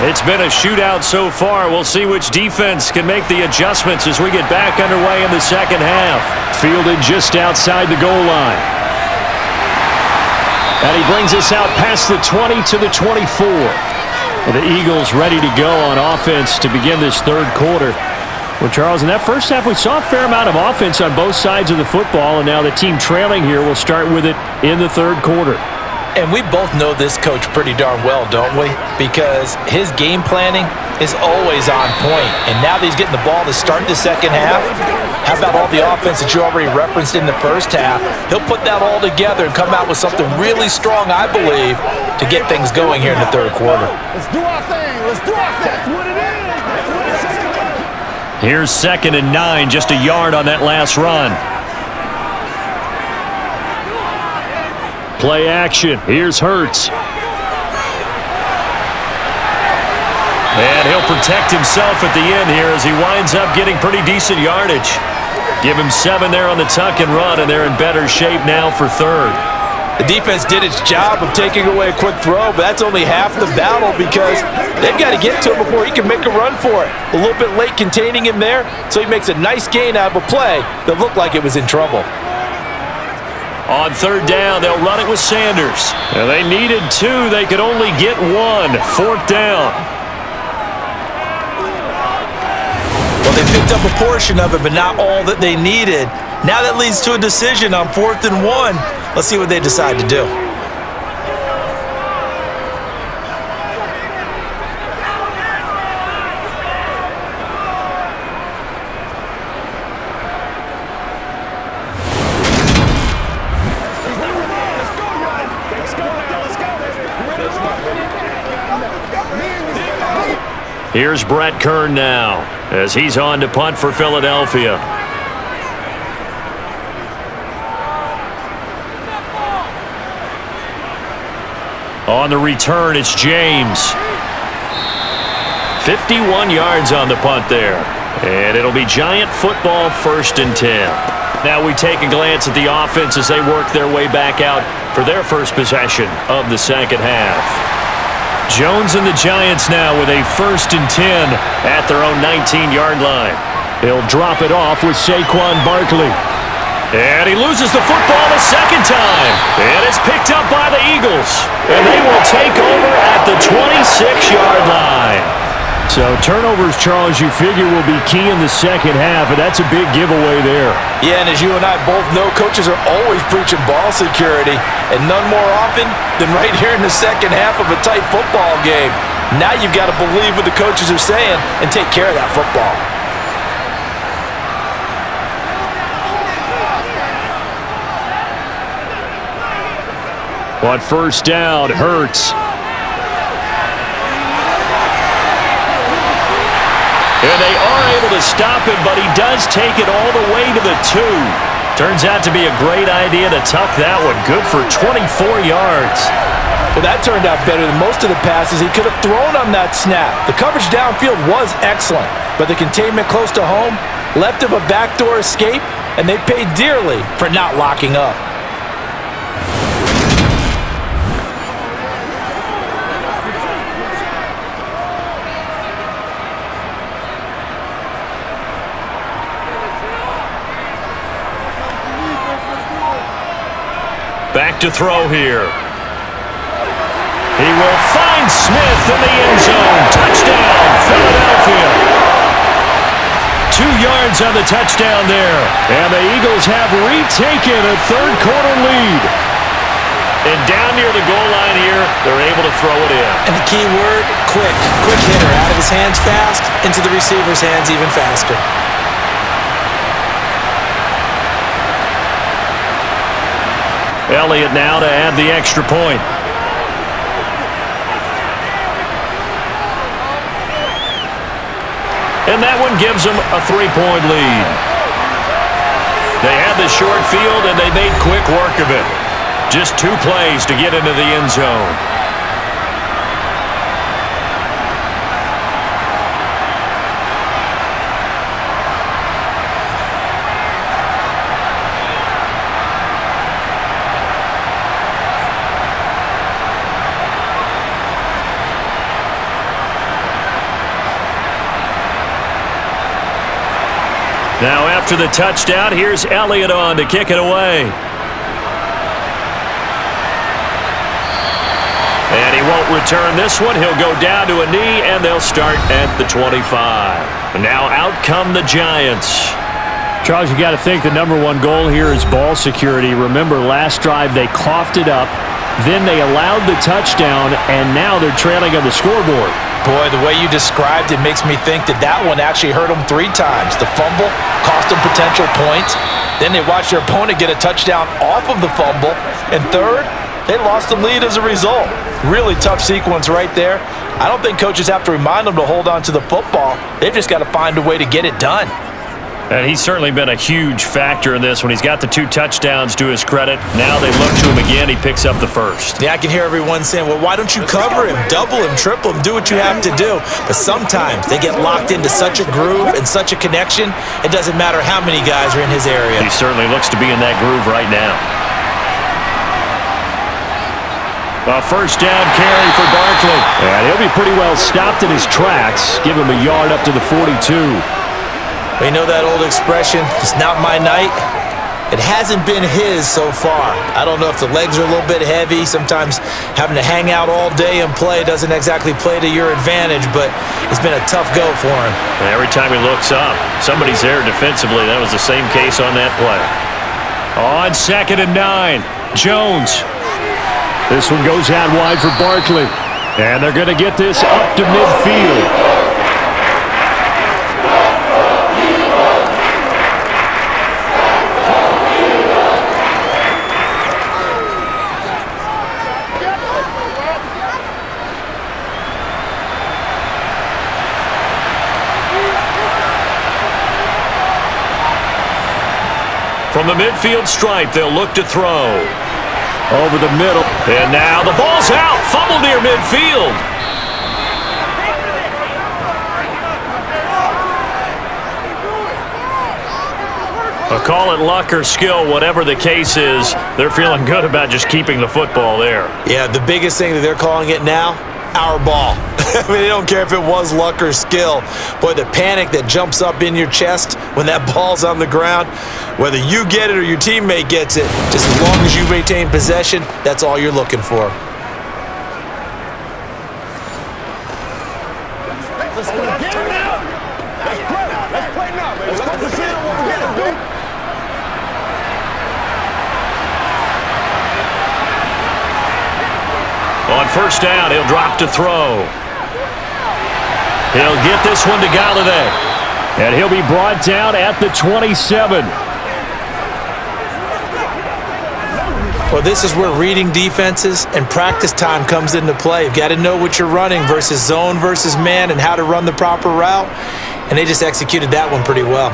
It's been a shootout so far. We'll see which defense can make the adjustments as we get back underway in the second half. Fielded just outside the goal line. And he brings us out past the 20 to the 24. Well, the Eagles ready to go on offense to begin this third quarter. Well, Charles, in that first half, we saw a fair amount of offense on both sides of the football, and now the team trailing here will start with it in the third quarter. And we both know this coach pretty darn well, don't we? Because his game planning is always on point. And now that he's getting the ball to start the second half, how about all the offense that you already referenced in the first half? He'll put that all together and come out with something really strong, I believe, to get things going here in the third quarter. Let's do our thing. Let's do our thing. That's what it is. Here's 2nd and 9, just a yard on that last run. Play action. Here's Hurts. And he'll protect himself at the end here as he winds up getting pretty decent yardage. Give him 7 there on the tuck and run, and they're in better shape now for third. The defense did its job of taking away a quick throw, but that's only half the battle because they've got to get to him before he can make a run for it. A little bit late containing him there, so he makes a nice gain out of a play that looked like it was in trouble. On third down, they'll run it with Sanders. And they needed 2. They could only get 1. 4th down. Well, they picked up a portion of it, but not all that they needed. Now that leads to a decision on 4th and 1. Let's see what they decide to do. Here's Brett Kern now as he's on to punt for Philadelphia. On the return, it's James. 51 yards on the punt there. And it'll be Giant football, 1st and 10. Now we take a glance at the offense as they work their way back out for their first possession of the second half. Jones and the Giants now with a 1st and 10 at their own 19-yard line. He'll drop it off with Saquon Barkley. And he loses the football a second time. And it's picked up by the Eagles. And they will take over at the 26-yard line. So turnovers, Charles, you figure will be key in the second half, and that's a big giveaway there. Yeah, and as you and I both know, coaches are always preaching ball security, and none more often than right here in the second half of a tight football game. Now you've got to believe what the coaches are saying and take care of that football. On 1st down, Hurts. And they are able to stop him, but he does take it all the way to the 2. Turns out to be a great idea to tuck that one. Good for 24 yards. Well, that turned out better than most of the passes he could have thrown on that snap. The coverage downfield was excellent, but the containment close to home left him a backdoor escape, and they paid dearly for not locking up. Back to throw here. He will find Smith in the end zone. Touchdown, Philadelphia. 2 yards on the touchdown there. And the Eagles have retaken a third-quarter lead. And down near the goal line here, they're able to throw it in. And the key word, quick. Quick hitter. Out of his hands fast, into the receiver's hands even faster. Elliott now to add the extra point. And that one gives them a 3-point lead. They had the short field, and they made quick work of it. Just 2 plays to get into the end zone. Now after the touchdown, here's Elliott on to kick it away. And he won't return this one. He'll go down to a knee, and they'll start at the 25. And now out come the Giants. Charles, you got to think the #1 goal here is ball security. Remember, last drive they coughed it up, then they allowed the touchdown, and now they're trailing on the scoreboard. Boy, the way you described it makes me think that one actually hurt them 3 times. The fumble cost them potential points. Then they watched their opponent get a touchdown off of the fumble. And third, they lost the lead as a result. Really tough sequence right there. I don't think coaches have to remind them to hold on to the football. They've just got to find a way to get it done. And he's certainly been a huge factor in this when he's got the 2 touchdowns to his credit. Now they look to him again. He picks up the first. Yeah, I can hear everyone saying, well, why don't you cover him, double him, triple him, do what you have to do. But sometimes they get locked into such a groove and such a connection, it doesn't matter how many guys are in his area. He certainly looks to be in that groove right now. A first down carry for Barkley. And he'll be pretty well stopped in his tracks. Give him a yard up to the 42. You know that old expression, it's not my night? It hasn't been his so far. I don't know if the legs are a little bit heavy. Sometimes having to hang out all day and play doesn't exactly play to your advantage, but it's been a tough go for him. Every time he looks up, somebody's there defensively. That was the same case on that play. On 2nd and 9, Jones. This one goes out wide for Barkley. And they're going to get this up to midfield. From the midfield stripe, they'll look to throw. Over the middle. And now the ball's out. Fumble near midfield. Call it luck or skill, whatever the case is, they're feeling good about just keeping the football there. Yeah, the biggest thing that they're calling it now, our ball. I mean, they don't care if it was luck or skill. Boy, the panic that jumps up in your chest when that ball's on the ground, whether you get it or your teammate gets it, just as long as you maintain possession, that's all you're looking for. On first down, he'll drop to throw. He'll get this one to Galladay. And he'll be brought down at the 27. Well, this is where reading defenses and practice time comes into play. You've got to know what you're running versus zone versus man and how to run the proper route. And they just executed that one pretty well.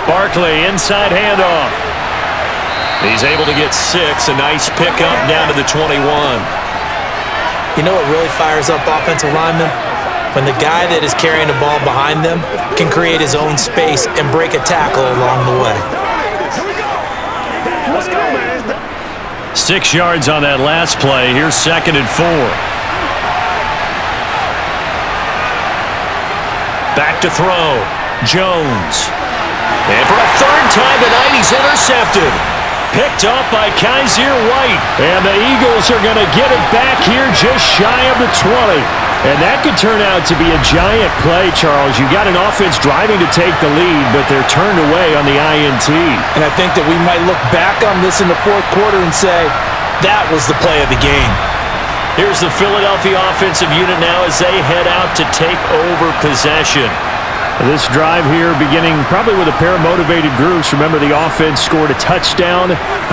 Barkley, inside handoff. He's able to get 6. A nice pickup down to the 21. You know what really fires up offensive linemen? when the guy that is carrying the ball behind them can create his own space and break a tackle along the way. 6 yards on that last play. Here's 2nd and 4. Back to throw. Jones. And for a 3rd time tonight, he's intercepted. Picked off by Kaiser White. And the Eagles are going to get it back here just shy of the 20. And that could turn out to be a giant play, Charles. You got an offense driving to take the lead, but they're turned away on the INT. And I think that we might look back on this in the 4th quarter and say, that was the play of the game. Here's the Philadelphia offensive unit now as they head out to take over possession. This drive here beginning probably with a pair of motivated groups. Remember, the offense scored a touchdown.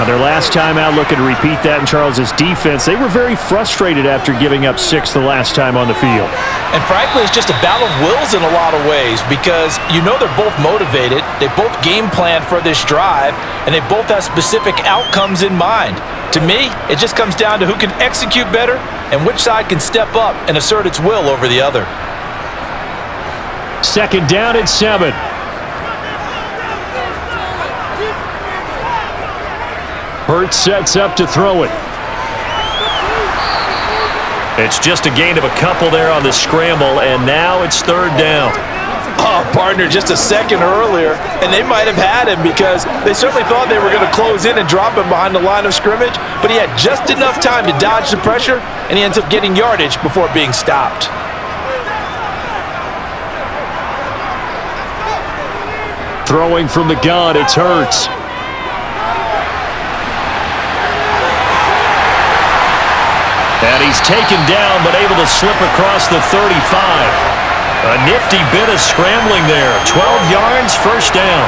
Their last time out, looking to repeat that in Charles's defense. They were very frustrated after giving up 6 the last time on the field. And frankly, it's just a battle of wills in a lot of ways because you know they're both motivated. They both game plan for this drive, and they both have specific outcomes in mind. To me, it just comes down to who can execute better and which side can step up and assert its will over the other. 2nd down and 7. Hurts sets up to throw it. It's just a gain of a couple there on the scramble, and now it's 3rd down. Oh, partner, just a second earlier, and they might have had him because they certainly thought they were going to close in and drop him behind the line of scrimmage, but he had just enough time to dodge the pressure, and he ends up getting yardage before being stopped. Throwing from the gun, it's Hurts. And he's taken down, but able to slip across the 35. A nifty bit of scrambling there. 12 yards, 1st down.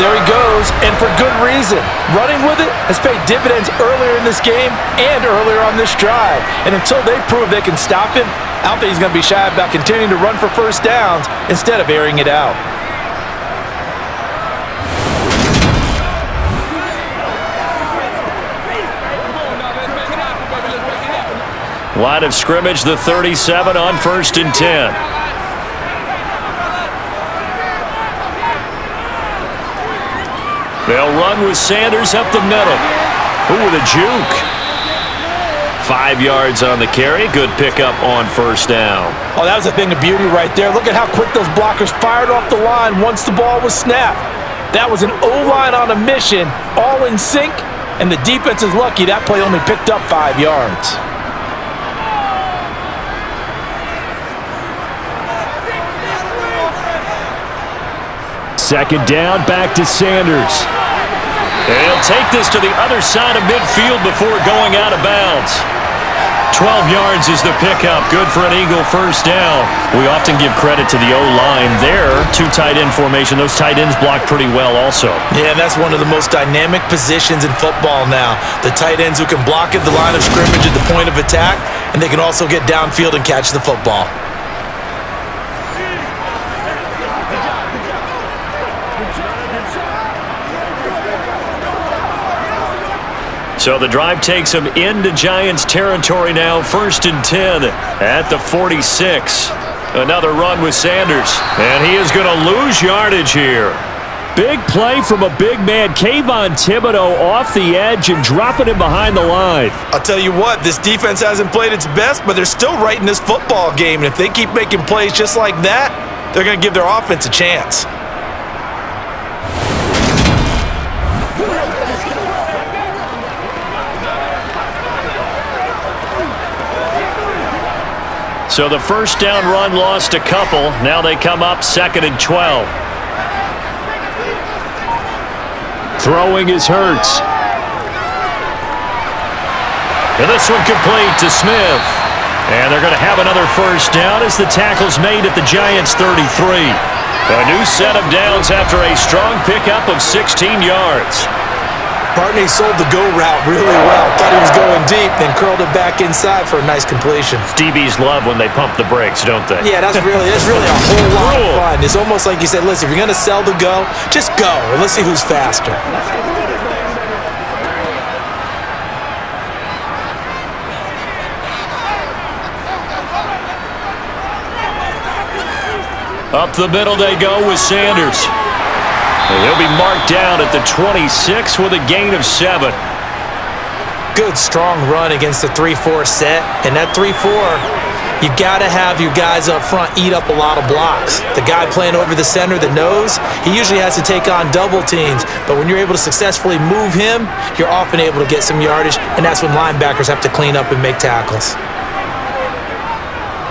There he goes, and for good reason. Running with it has paid dividends earlier in this game and earlier on this drive. And until they prove they can stop him, I don't think he's going to be shy about continuing to run for 1st downs instead of airing it out. Line of scrimmage, the 37 on 1st and 10. They'll run with Sanders up the middle. Ooh, with a juke. 5 yards on the carry. Good pickup on 1st down. Oh, that was a thing of beauty right there. Look at how quick those blockers fired off the line once the ball was snapped. That was an O-line on a mission, all in sync, and the defense is lucky that play only picked up 5 yards. 2nd down, back to Sanders. And he'll take this to the other side of midfield before going out of bounds. 12 yards is the pickup. Good for an Eagle 1st down. We often give credit to the O-line there. 2 tight end formation. Those tight ends block pretty well also. Yeah, that's one of the most dynamic positions in football now. The tight ends who can block at the line of scrimmage at the point of attack, and they can also get downfield and catch the football. So the drive takes him into Giants territory now. 1st and 10 at the 46. Another run with Sanders. And he is going to lose yardage here. Big play from a big man. Kayvon Thibodeau off the edge and dropping him behind the line. I'll tell you what, this defense hasn't played its best, but they're still right in this football game. And if they keep making plays just like that, they're going to give their offense a chance. So the 1st down run lost a couple. Now they come up 2nd and 12. Throwing is Hurts. And this one complete to Smith. And they're going to have another 1st down as the tackle's made at the Giants' 33. A new set of downs after a strong pickup of 16 yards. Barney sold the go route really well. Thought he was going deep, then curled it back inside for a nice completion. DBs love when they pump the brakes, don't they? Yeah, that's really a whole lot of fun. It's almost like you said, listen, if you're going to sell the go, just go, and let's see who's faster. Up the middle they go with Sanders. And he'll be marked down at the 26 with a gain of 7. Good, strong run against the 3-4 set. And that 3-4... you got to have your guys up front eat up a lot of blocks. The guy playing over the center that knows, he usually has to take on double teams. But when you're able to successfully move him, you're often able to get some yardage, and that's when linebackers have to clean up and make tackles.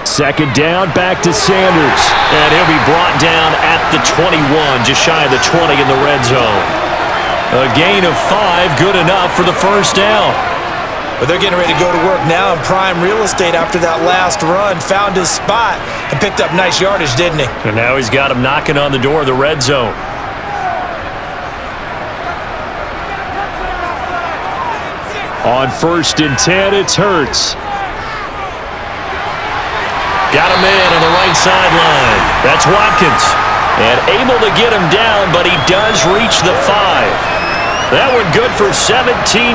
Second down, back to Sanders. And he'll be brought down at the 21, just shy of the 20 in the red zone. A gain of 5, good enough for the first down. But they're getting ready to go to work now in prime real estate after that last run. Found his spot and picked up nice yardage, didn't he? And now he's got him knocking on the door of the red zone. On 1st and 10, it's Hurts. Got him in on the right sideline. That's Watkins. And able to get him down, but he does reach the 5. That one good for 17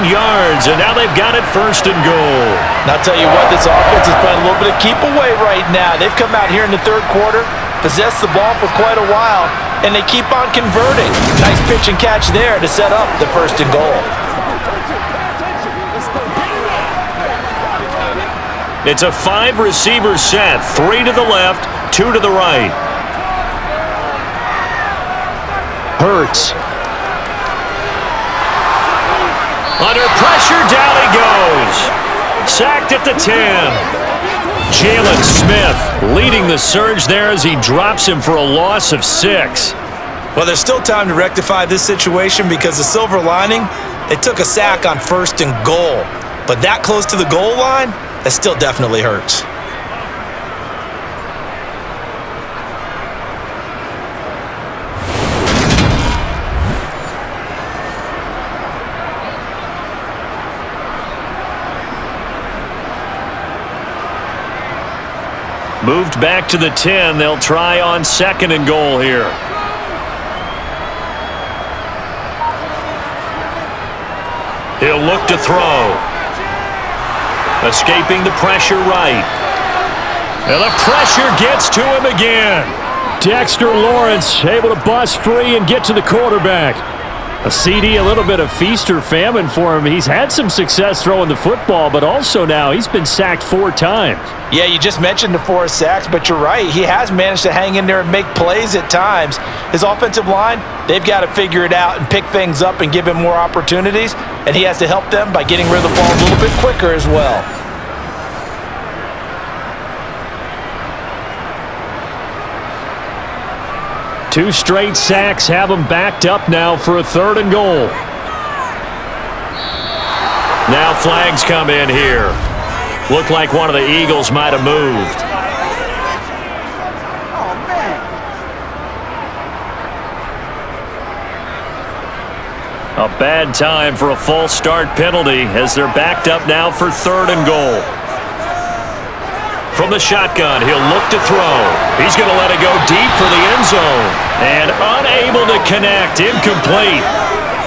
yards, and now they've got it 1st and goal. And I'll tell you what, this offense is playing a little bit of keep away right now. They've come out here in the 3rd quarter, possessed the ball for quite a while, and they keep on converting. Nice pitch and catch there to set up the 1st and goal. It's a 5-receiver set, 3 to the left, 2 to the right. Hurts. Under pressure, down he goes. Sacked at the 10. Jalen Smith leading the surge there as he drops him for a loss of 6. Well, there's still time to rectify this situation because the silver lining, they took a sack on 1st and goal. But that close to the goal line, that still definitely hurts. Moved back to the 10. They'll try on 2nd and goal here. He'll look to throw. Escaping the pressure right. And the pressure gets to him again. Dexter Lawrence able to bust free and get to the quarterback. A CD, a little bit of feast or famine for him. He's had some success throwing the football, but also now he's been sacked 4 times. Yeah, you just mentioned the 4 sacks, but you're right. He has managed to hang in there and make plays at times. His offensive line, they've got to figure it out and pick things up and give him more opportunities, and he has to help them by getting rid of the ball a little bit quicker as well. Two straight sacks have him backed up now for a 3rd and goal. Now flags come in here. Looked like one of the Eagles might have moved. A bad time for a false start penalty as they're backed up now for 3rd and goal. From the shotgun, he'll look to throw. He's going to let it go deep for the end zone. And unable to connect. Incomplete.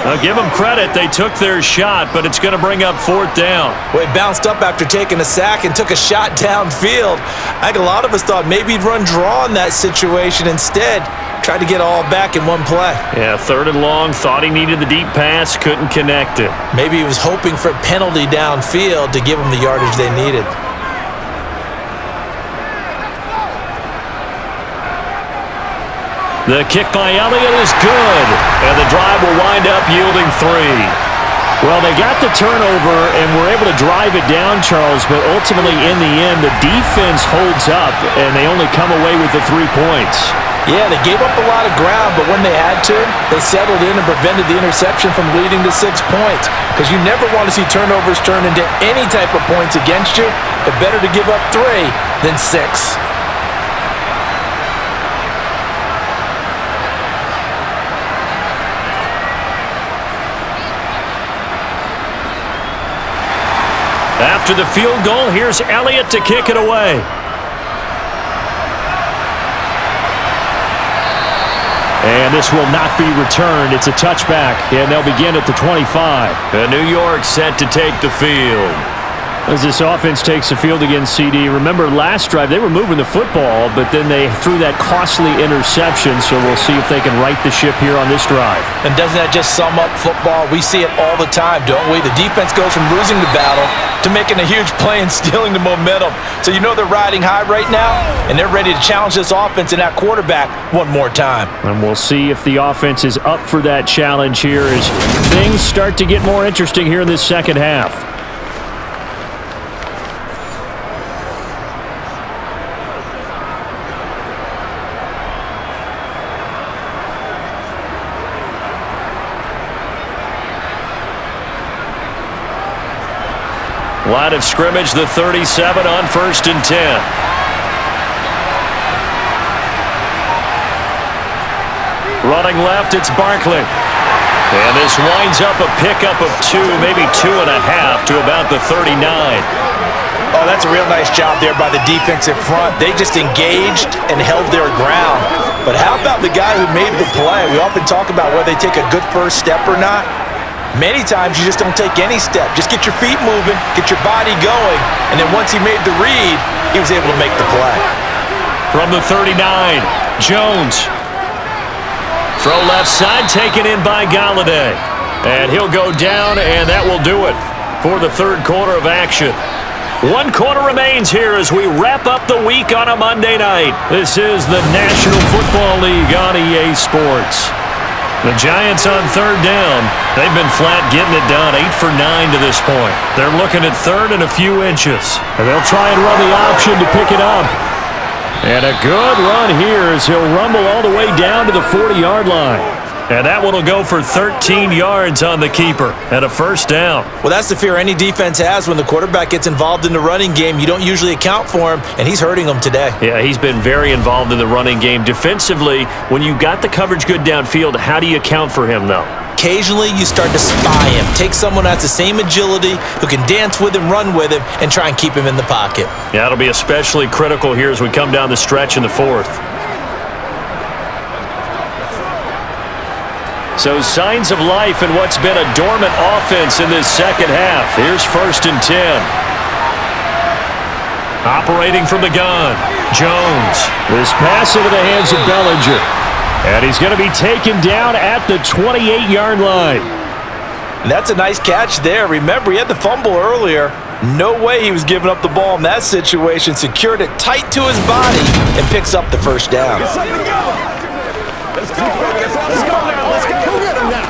I'll give them credit. They took their shot, but it's going to bring up 4th down. Well, he bounced up after taking a sack and took a shot downfield. I think a lot of us thought maybe he'd run draw in that situation. Instead, tried to get all back in one play. Yeah, 3rd and long. Thought he needed the deep pass. Couldn't connect it. Maybe he was hoping for a penalty downfield to give him the yardage they needed. The kick by Elliott is good, and the drive will wind up yielding 3. Well, they got the turnover and were able to drive it down, Charles, but ultimately in the end, the defense holds up, and they only come away with the 3 points. Yeah, they gave up a lot of ground, but when they had to, they settled in and prevented the interception from leading to 6 points. Because you never want to see turnovers turn into any type of points against you, but better to give up 3 than 6. After the field goal, here's Elliott to kick it away. And this will not be returned. It's a touchback, and they'll begin at the 25. And New York set to take the field. As this offense takes the field against CD, remember last drive they were moving the football, but then they threw that costly interception, so we'll see if they can right the ship here on this drive. And doesn't that just sum up football? We see it all the time, don't we? The defense goes from losing the battle to making a huge play and stealing the momentum. So you know they're riding high right now, and they're ready to challenge this offense and that quarterback one more time. And we'll see if the offense is up for that challenge here as things start to get more interesting here in this second half. Line of scrimmage, the 37 on 1st and 10. Running left, it's Barkley. And this winds up a pickup of 2, maybe 2.5 to about the 39. Oh, that's a real nice job there by the defensive front. They just engaged and held their ground. But how about the guy who made the play? We often talk about whether they take a good first step or not. Many times you just don't take any step. Just get your feet moving, get your body going, and then once he made the read, he was able to make the play. From the 39, Jones. Throw left side, taken in by Galladay. And he'll go down, and that will do it for the third quarter of action. 1 quarter remains here as we wrap up the week on a Monday night. This is the National Football League on EA Sports. The Giants on 3rd down. They've been flat getting it done, 8 for 9 to this point. They're looking at 3rd and a few inches. And they'll try and run the option to pick it up. And a good run here as he'll rumble all the way down to the 40-yard line. And that one will go for 13 yards on the keeper and a first down. Well, that's the fear any defense has when the quarterback gets involved in the running game. You don't usually account for him, and he's hurting them today. Yeah, he's been very involved in the running game. Defensively, when you got the coverage good downfield, how do you account for him, though? Occasionally, you start to spy him. Take someone who has the same agility, who can dance with him, run with him, and try and keep him in the pocket. Yeah, it'll be especially critical here as we come down the stretch in the 4th. So signs of life in what's been a dormant offense in this second half. Here's 1st and 10. Operating from the gun, Jones. This pass into the hands of Bellinger. And he's going to be taken down at the 28-yard line. That's a nice catch there. Remember, he had the fumble earlier. No way he was giving up the ball in that situation. Secured it tight to his body and picks up the first down. Let's go. Let's go now. Let's go. Go get him now.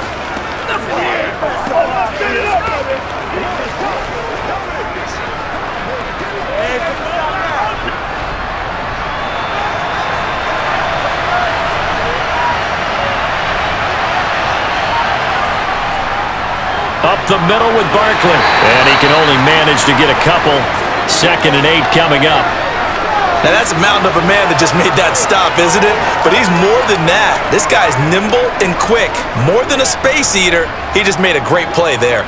Up the middle with Barkley. And he can only manage to get a couple. 2nd and 8 coming up. Now, that's a mountain of a man that just made that stop, isn't it? But he's more than that. This guy's nimble and quick. More than a space eater, he just made a great play there.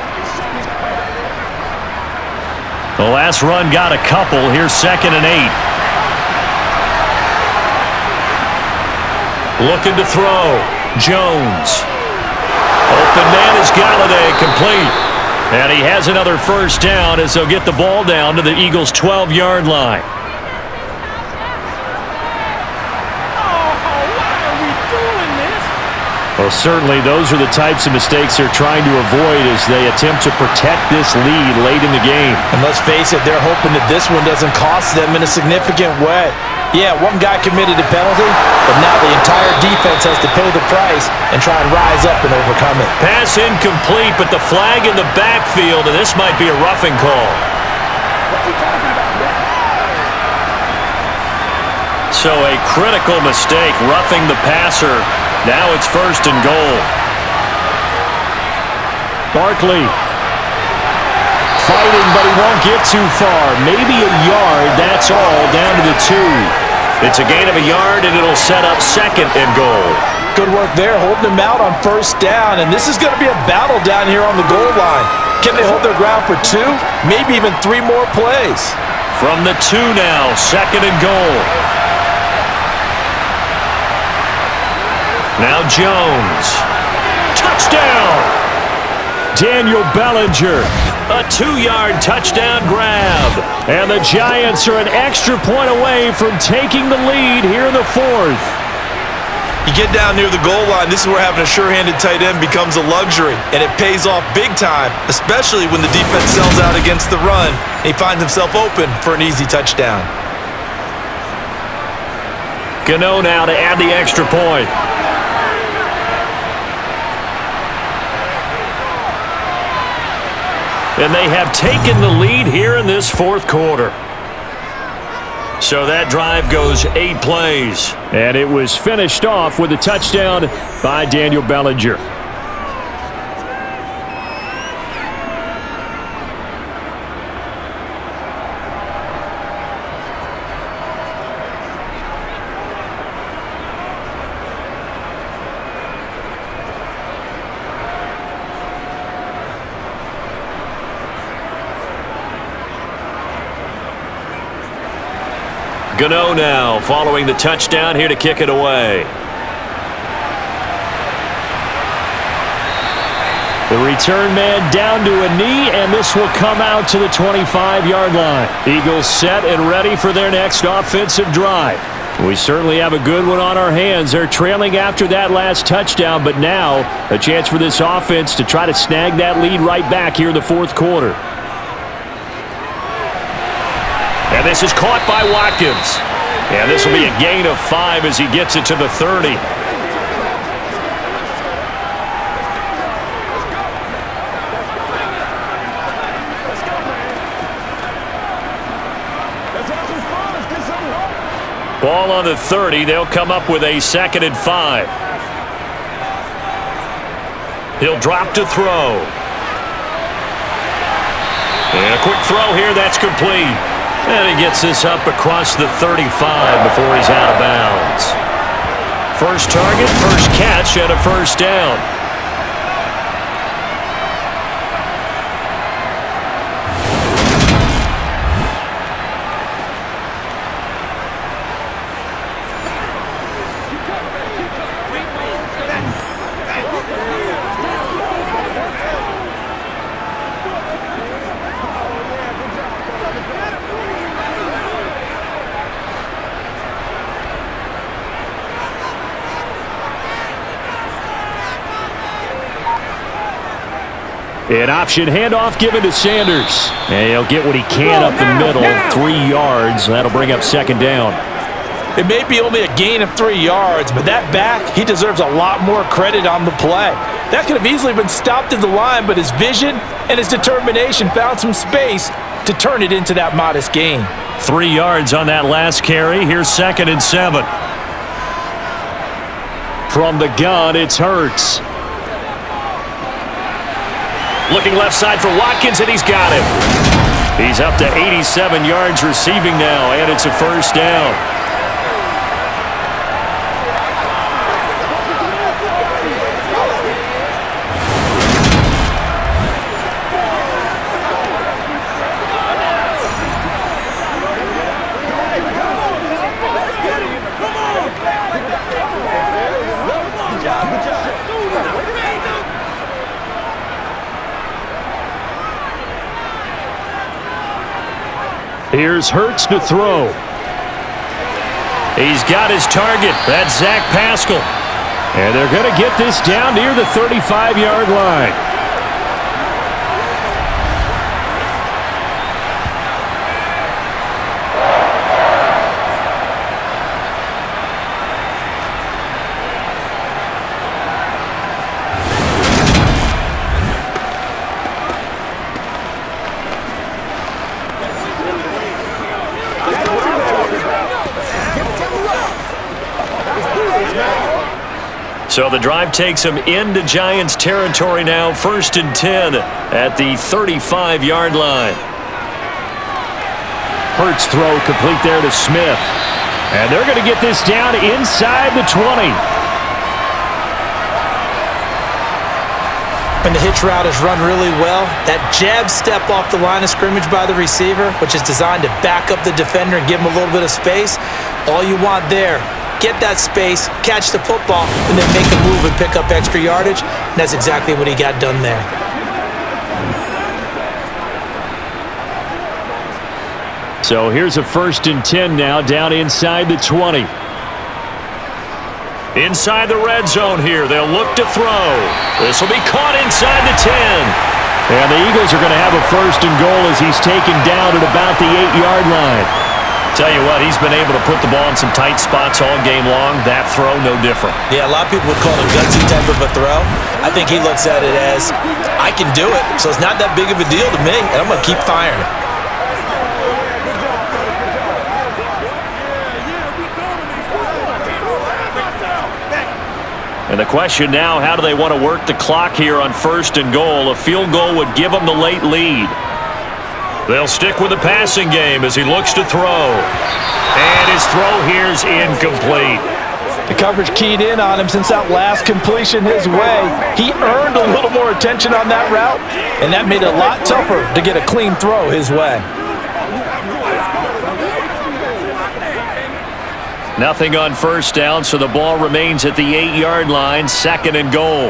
The last run got a couple. Here's 2nd and 8. Looking to throw. Jones. Open man is Galladay, complete. And he has another first down as they'll get the ball down to the Eagles' 12-yard line. Well, certainly those are the types of mistakes they're trying to avoid as they attempt to protect this lead late in the game. And let's face it, they're hoping that this one doesn't cost them in a significant way. Yeah, one guy committed a penalty, but now the entire defense has to pay the price and try and rise up and overcome it. Pass incomplete, but the flag in the backfield, and this might be a roughing call. So a critical mistake, roughing the passer. Now it's 1st and goal. Barkley. Fighting, but he won't get too far. Maybe a yard, that's all, down to the 2. It's a gain of a yard, and it'll set up 2nd and goal. Good work there, holding him out on first down, and this is going to be a battle down here on the goal line. Can they hold their ground for 2? Maybe even 3 more plays. From the 2 now, 2nd and goal. Now Jones. Touchdown! Daniel Bellinger. A 2-yard touchdown grab. And the Giants are an extra point away from taking the lead here in the fourth. You get down near the goal line, this is where having a sure-handed tight end becomes a luxury, and it pays off big time, especially when the defense sells out against the run, and he finds himself open for an easy touchdown. Gano now to add the extra point. And they have taken the lead here in this fourth quarter. So that drive goes 8 plays. And it was finished off with a touchdown by Daniel Bellinger. Gano now following the touchdown here to kick it away. The return man down to a knee, and this will come out to the 25-yard line. Eagles set and ready for their next offensive drive. We certainly have a good one on our hands. They're trailing after that last touchdown, but now a chance for this offense to try to snag that lead right back here in the fourth quarter. And this is caught by Watkins. And this will be a gain of 5 as he gets it to the 30. Ball on the 30. They'll come up with a 2nd and 5. He'll drop to throw. And a quick throw here. That's complete. And he gets this up across the 35 before he's out of bounds. First target, first catch, and a first down. An option handoff given to Sanders. And he'll get what he can up the middle, 3 yards. That'll bring up 2nd down. It may be only a gain of 3 yards, but that back, he deserves a lot more credit on the play. That could have easily been stopped at the line, but his vision and his determination found some space to turn it into that modest gain. 3 yards on that last carry. Here's 2nd and 7. From the gun, it's Hurts. Looking left side for Watkins, and he's got him. He's up to 87 yards receiving now, and it's a first down. Here's Hurts to throw. He's got his target. That's Zach Pascal. And they're going to get this down near the 35-yard line. So the drive takes him into Giants territory now, 1st and 10 at the 35-yard line. Hurts throw complete there to Smith. And they're going to get this down inside the 20. When the hitch route is run really well, that jab step off the line of scrimmage by the receiver, which is designed to back up the defender and give him a little bit of space, all you want there. Get that space, catch the football, and then make a move and pick up extra yardage. And that's exactly what he got done there. So here's a 1st and 10 now down inside the 20. Inside the red zone here. They'll look to throw. This will be caught inside the 10. And the Eagles are going to have a 1st and goal as he's taken down at about the 8-yard line. Tell you what, he's been able to put the ball in some tight spots all game long. That throw, no different. Yeah, a lot of people would call it a gutsy type of a throw. I think he looks at it as, I can do it, so it's not that big of a deal to me, and I'm going to keep firing. And the question now, how do they want to work the clock here on 1st and goal? A field goal would give them the late lead. They'll stick with the passing game as he looks to throw. And his throw here's incomplete. The coverage keyed in on him since that last completion his way. He earned a little more attention on that route, and that made it a lot tougher to get a clean throw his way. Nothing on 1st down, so the ball remains at the 8-yard line, 2nd and goal.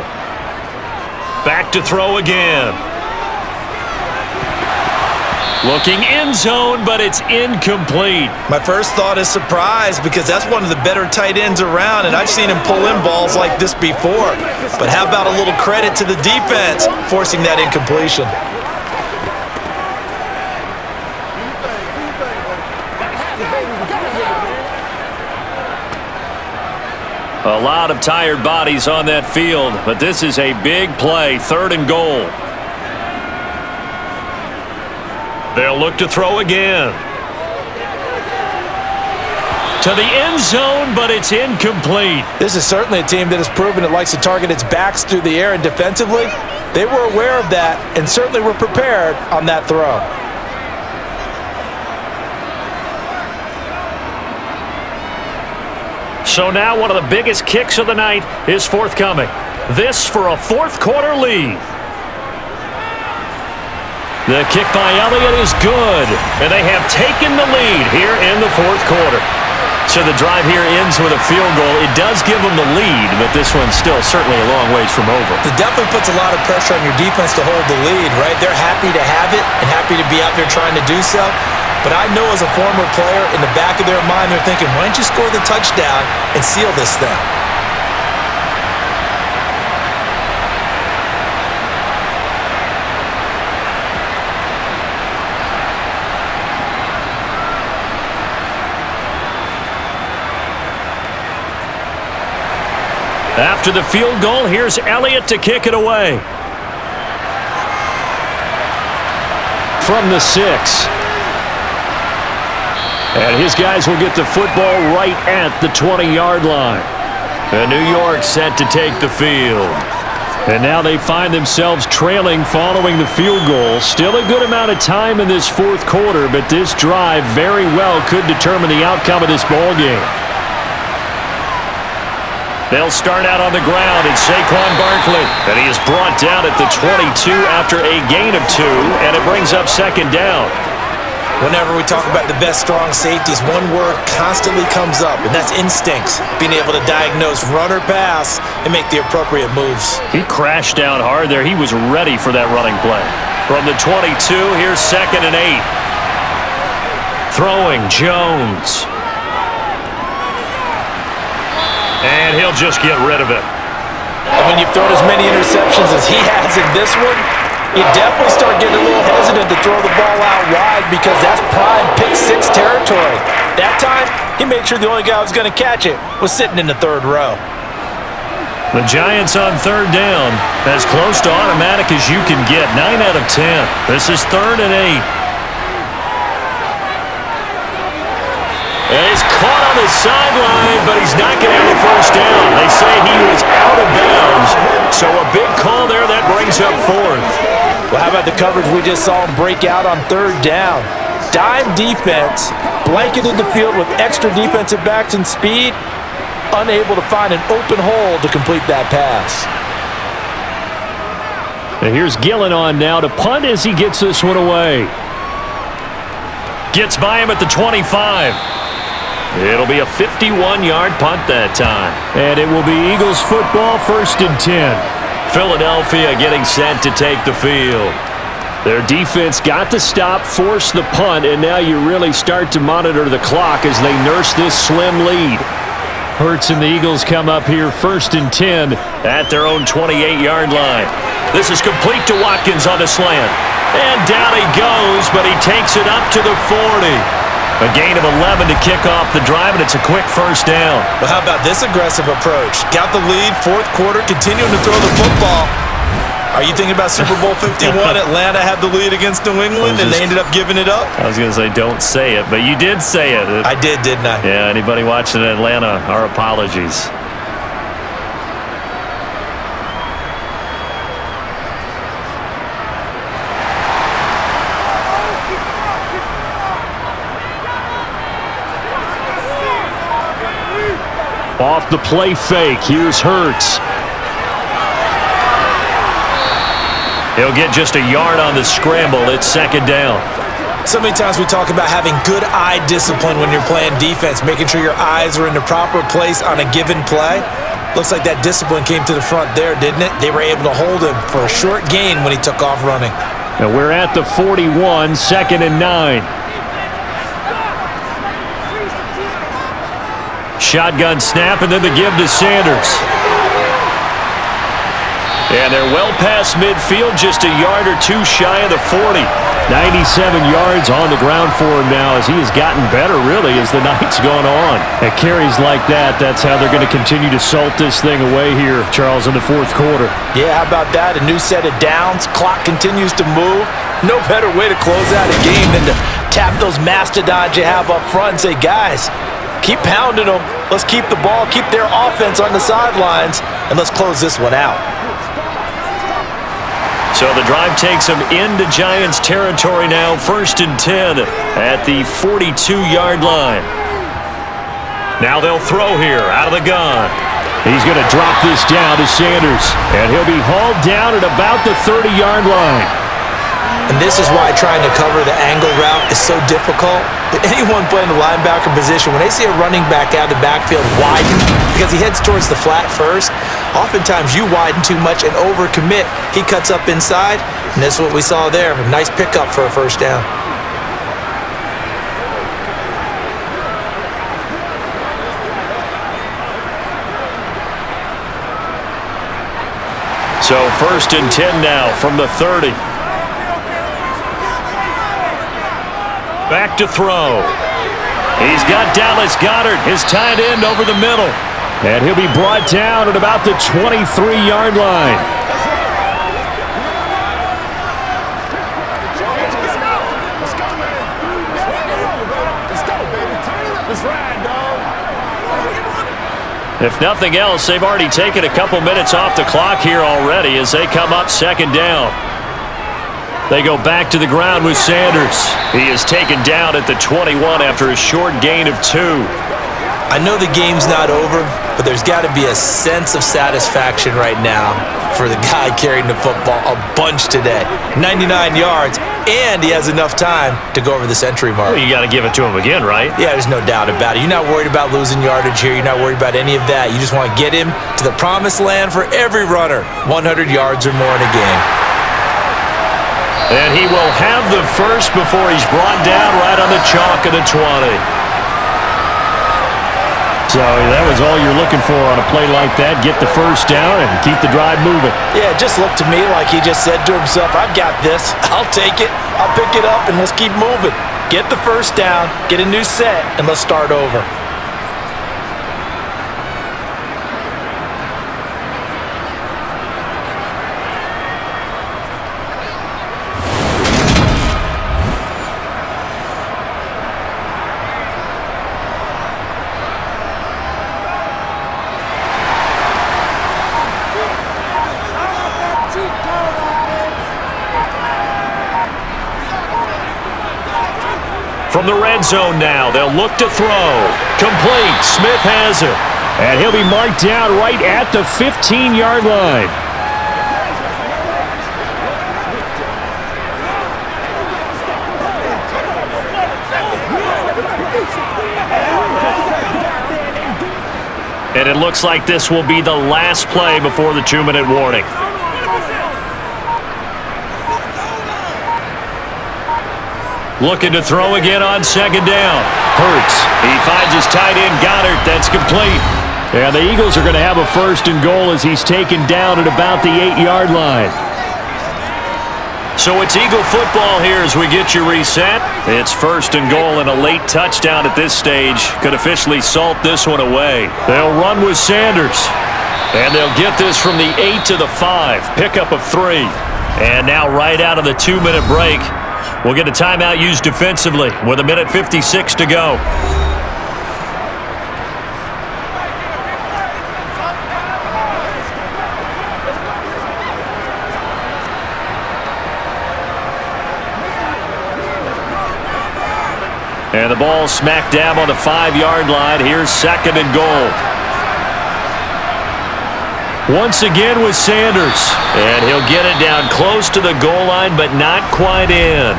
Back to throw again. Looking end zone, but it's incomplete. My first thought is surprise because that's one of the better tight ends around, and I've seen him pull in balls like this before. But how about a little credit to the defense forcing that incompletion? A lot of tired bodies on that field, but this is a big play, 3rd and goal. They'll look to throw again. To the end zone, but it's incomplete. This is certainly a team that has proven it likes to target its backs through the air, and defensively, they were aware of that and certainly were prepared on that throw. So now one of the biggest kicks of the night is forthcoming. This for a 4th quarter lead. The kick by Elliott is good, and they have taken the lead here in the 4th quarter. So the drive here ends with a field goal. It does give them the lead, but this one's still certainly a long ways from over. It definitely puts a lot of pressure on your defense to hold the lead, right? They're happy to have it and happy to be out there trying to do so. But I know as a former player, in the back of their mind, they're thinking, why don't you score the touchdown and seal this thing? After the field goal, here's Elliott to kick it away. From the 6. And his guys will get the football right at the 20-yard line. And New York set to take the field. And now they find themselves trailing following the field goal. Still a good amount of time in this 4th quarter, but this drive very well could determine the outcome of this ball game. They'll start out on the ground. It's Saquon Barkley. And he is brought down at the 22 after a gain of 2, and it brings up 2nd down. Whenever we talk about the best strong safeties, one word constantly comes up, and that's instincts. Being able to diagnose run or pass and make the appropriate moves. He crashed down hard there. He was ready for that running play. From the 22, here's 2nd and 8. Throwing Jones. And he'll just get rid of it. And when you've thrown as many interceptions as he has in this one, you definitely start getting a little hesitant to throw the ball out wide because that's prime pick 6 territory. That time, he made sure the only guy who was going to catch it was sitting in the 3rd row. The Giants on 3rd down, as close to automatic as you can get, 9 out of 10. This is 3rd and 8. And he's caught on the sideline, but he's not going to have a 1st down. They say he was out of bounds, so a big call there that brings up 4th. Well, how about the coverage we just saw him break out on 3rd down? Dime defense, blanketed the field with extra defensive backs and speed, unable to find an open hole to complete that pass. And here's Gillen on now to punt as he gets this one away. Gets by him at the 25. It'll be a 51-yard punt that time. And it will be Eagles football, 1st and 10. Philadelphia getting set to take the field. Their defense got the stop, forced the punt, and now you really start to monitor the clock as they nurse this slim lead. Hurts and the Eagles come up here 1st and 10 at their own 28-yard line. This is complete to Watkins on the slant. And down he goes, but he takes it up to the 40. A gain of 11 to kick off the drive, and it's a quick first down. But how about this aggressive approach? Got the lead, 4th quarter, continuing to throw the football. Are you thinking about Super Bowl 51? Atlanta had the lead against New England, and they ended up giving it up? I was going to say, don't say it, but you did say it. I did, didn't I? Yeah, anybody watching Atlanta, our apologies. Off the play fake, here's Hurts. He'll get just a yard on the scramble. It's 2nd down. So many times we talk about having good eye discipline when you're playing defense, making sure your eyes are in the proper place on a given play. Looks like that discipline came to the front there, didn't it? They were able to hold him for a short gain when he took off running. And we're at the 41, 2nd and 9. Shotgun snap, and then the give to Sanders. And they're well past midfield, just a yard or two shy of the 40. 97 yards on the ground for him now as he has gotten better, really, as the night's gone on. At carries like that, that's how they're going to continue to salt this thing away here, Charles, in the 4th quarter. Yeah, how about that? A new set of downs. Clock continues to move. No better way to close out a game than to tap those mastodons you have up front and say, guys, keep pounding them. Let's keep the ball, keep their offense on the sidelines, and let's close this one out. So the drive takes them into Giants territory now, 1st and 10 at the 42-yard line. Now they'll throw here out of the gun. He's going to drop this down to Sanders, and he'll be hauled down at about the 30-yard line. And this is why trying to cover the angle route is so difficult. Anyone playing the linebacker position, when they see a running back out of the backfield widen because he heads towards the flat first, oftentimes you widen too much and overcommit. He cuts up inside, and this is what we saw there. A nice pickup for a first down. So 1st and 10 now from the 30. Back to throw. He's got Dallas Goedert, his tight end, over the middle. And he'll be brought down at about the 23-yard line. If nothing else, they've already taken a couple minutes off the clock here already as they come up 2nd down. They go back to the ground with Sanders. He is taken down at the 21 after a short gain of 2. I know the game's not over, but there's got to be a sense of satisfaction right now for the guy carrying the football a bunch today. 99 yards, and he has enough time to go over the century mark. Well, you got to give it to him again, right? Yeah, there's no doubt about it. You're not worried about losing yardage here. You're not worried about any of that. You just want to get him to the promised land for every runner. 100 yards or more in a game. And he will have the first before he's brought down right on the chalk of the 20. So that was all you're looking for on a play like that. Get the first down and keep the drive moving. Yeah, it just looked to me like he just said to himself, I've got this. I'll take it. I'll pick it up, and let's keep moving. Get the first down, get a new set, and let's start over. From the red zone now, they'll look to throw. Complete. Smith has it. And he'll be marked down right at the 15-yard line. And it looks like this will be the last play before the 2-minute warning. Looking to throw again on second down. Hurts. He finds his tight end, Goddard. That's complete. And the Eagles are going to have a 1st and goal as he's taken down at about the 8-yard line. So it's Eagle football here as we get you reset. It's 1st and goal and a late touchdown at this stage could officially salt this one away. They'll run with Sanders. And they'll get this from the 8 to the 5. Pickup of 3. And now right out of the 2-minute break, we'll get a timeout used defensively with 1:56 to go. And the ball smack dab on the 5-yard line. Here's 2nd and goal. Once again with Sanders. And he'll get it down close to the goal line, but not quite in.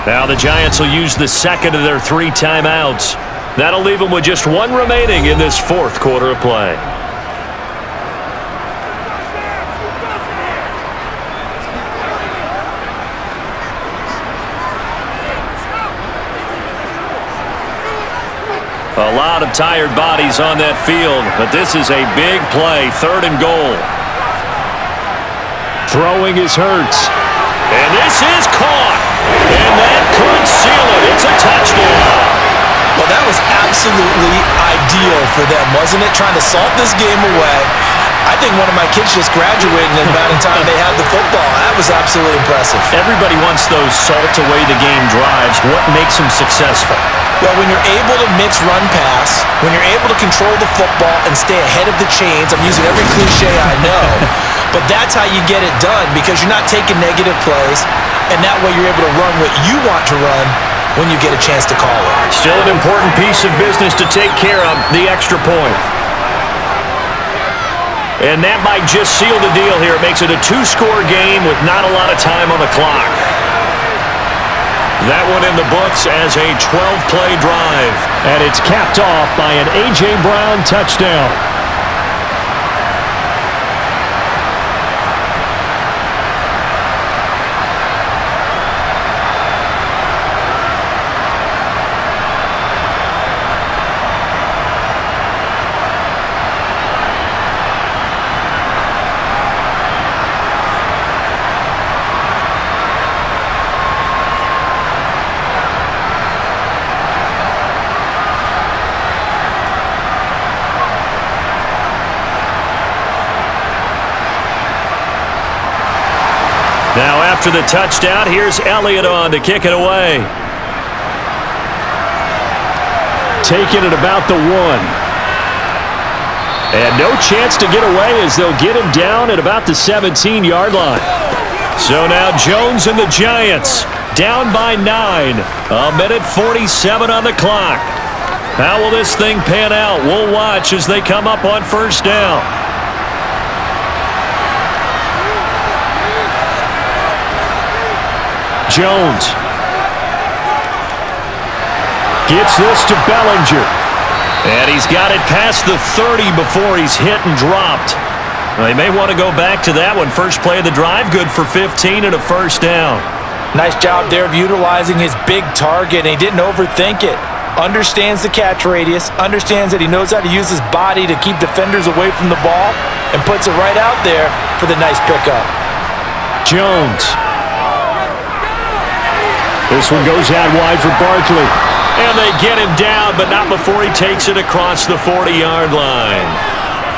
Now the Giants will use the 2nd of their 3 timeouts. That'll leave them with just 1 remaining in this 4th quarter of play. A lot of tired bodies on that field, but this is a big play. 3rd and goal. Throwing is Hurts. And this is caught. And that could seal it. It's a touchdown. Well, that was absolutely ideal for them, wasn't it? Trying to salt this game away. I think one of my kids just graduated in the amount of time they had the football. That was absolutely impressive. Everybody wants those salt-away-the-game drives. What makes them successful? Well, when you're able to mix run-pass, when you're able to control the football and stay ahead of the chains, I'm using every cliche I know, but that's how you get it done because you're not taking negative plays, and that way you're able to run what you want to run when you get a chance to call it. Still an important piece of business to take care of, the extra point. And that might just seal the deal here. It makes it a 2-score game with not a lot of time on the clock. That one in the books as a 12-play drive. And it's capped off by an A.J. Brown touchdown. Now after the touchdown, here's Elliott on to kick it away. Taking it about the 1. And no chance to get away as they'll get him down at about the 17-yard line. So now Jones and the Giants down by 9. 1:47 on the clock. How will this thing pan out? We'll watch as they come up on 1st down. Jones gets this to Bellinger. And he's got it past the 30 before he's hit and dropped. Well, he may want to go back to that one. First play of the drive, good for 15 and a 1st down. Nice job there of utilizing his big target, and he didn't overthink it. Understands the catch radius, understands that he knows how to use his body to keep defenders away from the ball, and puts it right out there for the nice pickup. Jones. This one goes out wide for Barkley. And they get him down, but not before he takes it across the 40-yard line.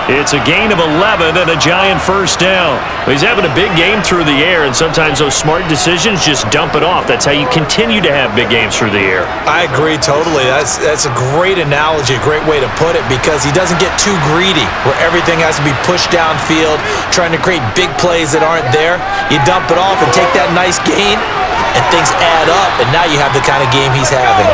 It's a gain of 11 and a Giant 1st down. He's having a big game through the air, and sometimes those smart decisions just dump it off. That's how you continue to have big games through the air. I agree totally. That's a great analogy, a great way to put it, because he doesn't get too greedy where everything has to be pushed downfield, trying to create big plays that aren't there. You dump it off and take that nice gain, and things add up, and now you have the kind of game he's having.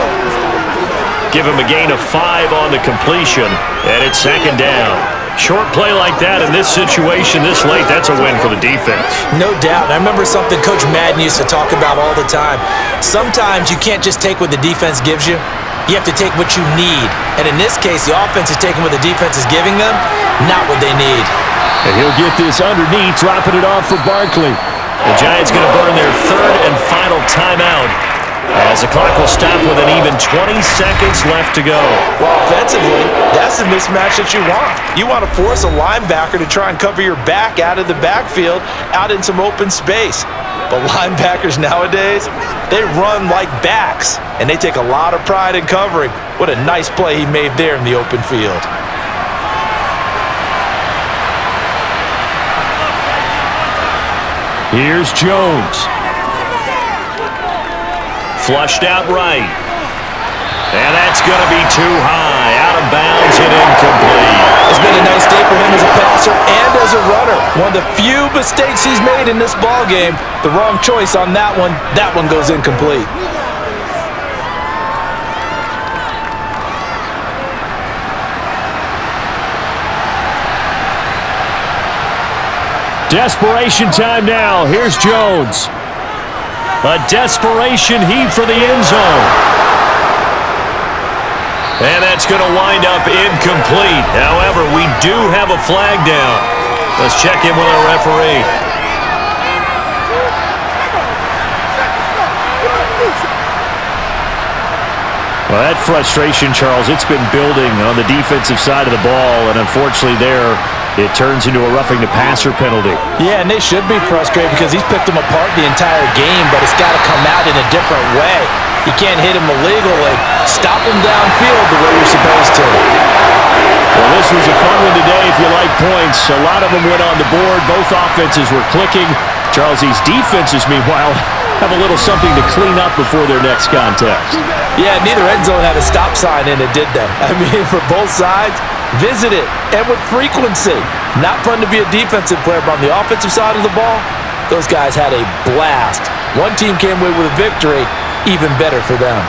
Give him a gain of 5 on the completion, and it's 2nd down. Short play like that in this situation this late, that's a win for the defense. No doubt. I remember something Coach Madden used to talk about all the time. Sometimes you can't just take what the defense gives you. You have to take what you need. And in this case, the offense is taking what the defense is giving them, not what they need. And he'll get this underneath, dropping it off for Barkley. The Giants going to burn their 3rd and final timeout As the clock will stop with an even 20 seconds left to go. Well, offensively, that's the mismatch that you want. You want to force a linebacker to try and cover your back out of the backfield, out in some open space. But linebackers nowadays, they run like backs, and they take a lot of pride in covering. What a nice play he made there in the open field. Here's Jones. Flushed out right. And that's going to be too high. Out of bounds and incomplete. It's been a nice day for him as a passer and as a runner. One of the few mistakes he's made in this ball game. The wrong choice on that one. That one goes incomplete. Desperation time now. Here's Jones. A desperation heave for the end zone. And that's going to wind up incomplete. However, we do have a flag down. Let's check in with our referee. Well, that frustration, Charles, it's been building on the defensive side of the ball, and unfortunately there, it turns into a roughing the passer penalty. Yeah, and they should be frustrated because he's picked them apart the entire game, but it's got to come out in a different way. You can't hit him illegally. Stop him downfield the way you're supposed to. Well, this was a fun one today if you like points. A lot of them went on the board. Both offenses were clicking. Charles, these defenses, meanwhile, have a little something to clean up before their next contest. Yeah, neither end zone had a stop sign in it, did they? I mean, for both sides, visit it, and with frequency. Not fun to be a defensive player, but on the offensive side of the ball, those guys had a blast. One team came away with a victory, even better for them.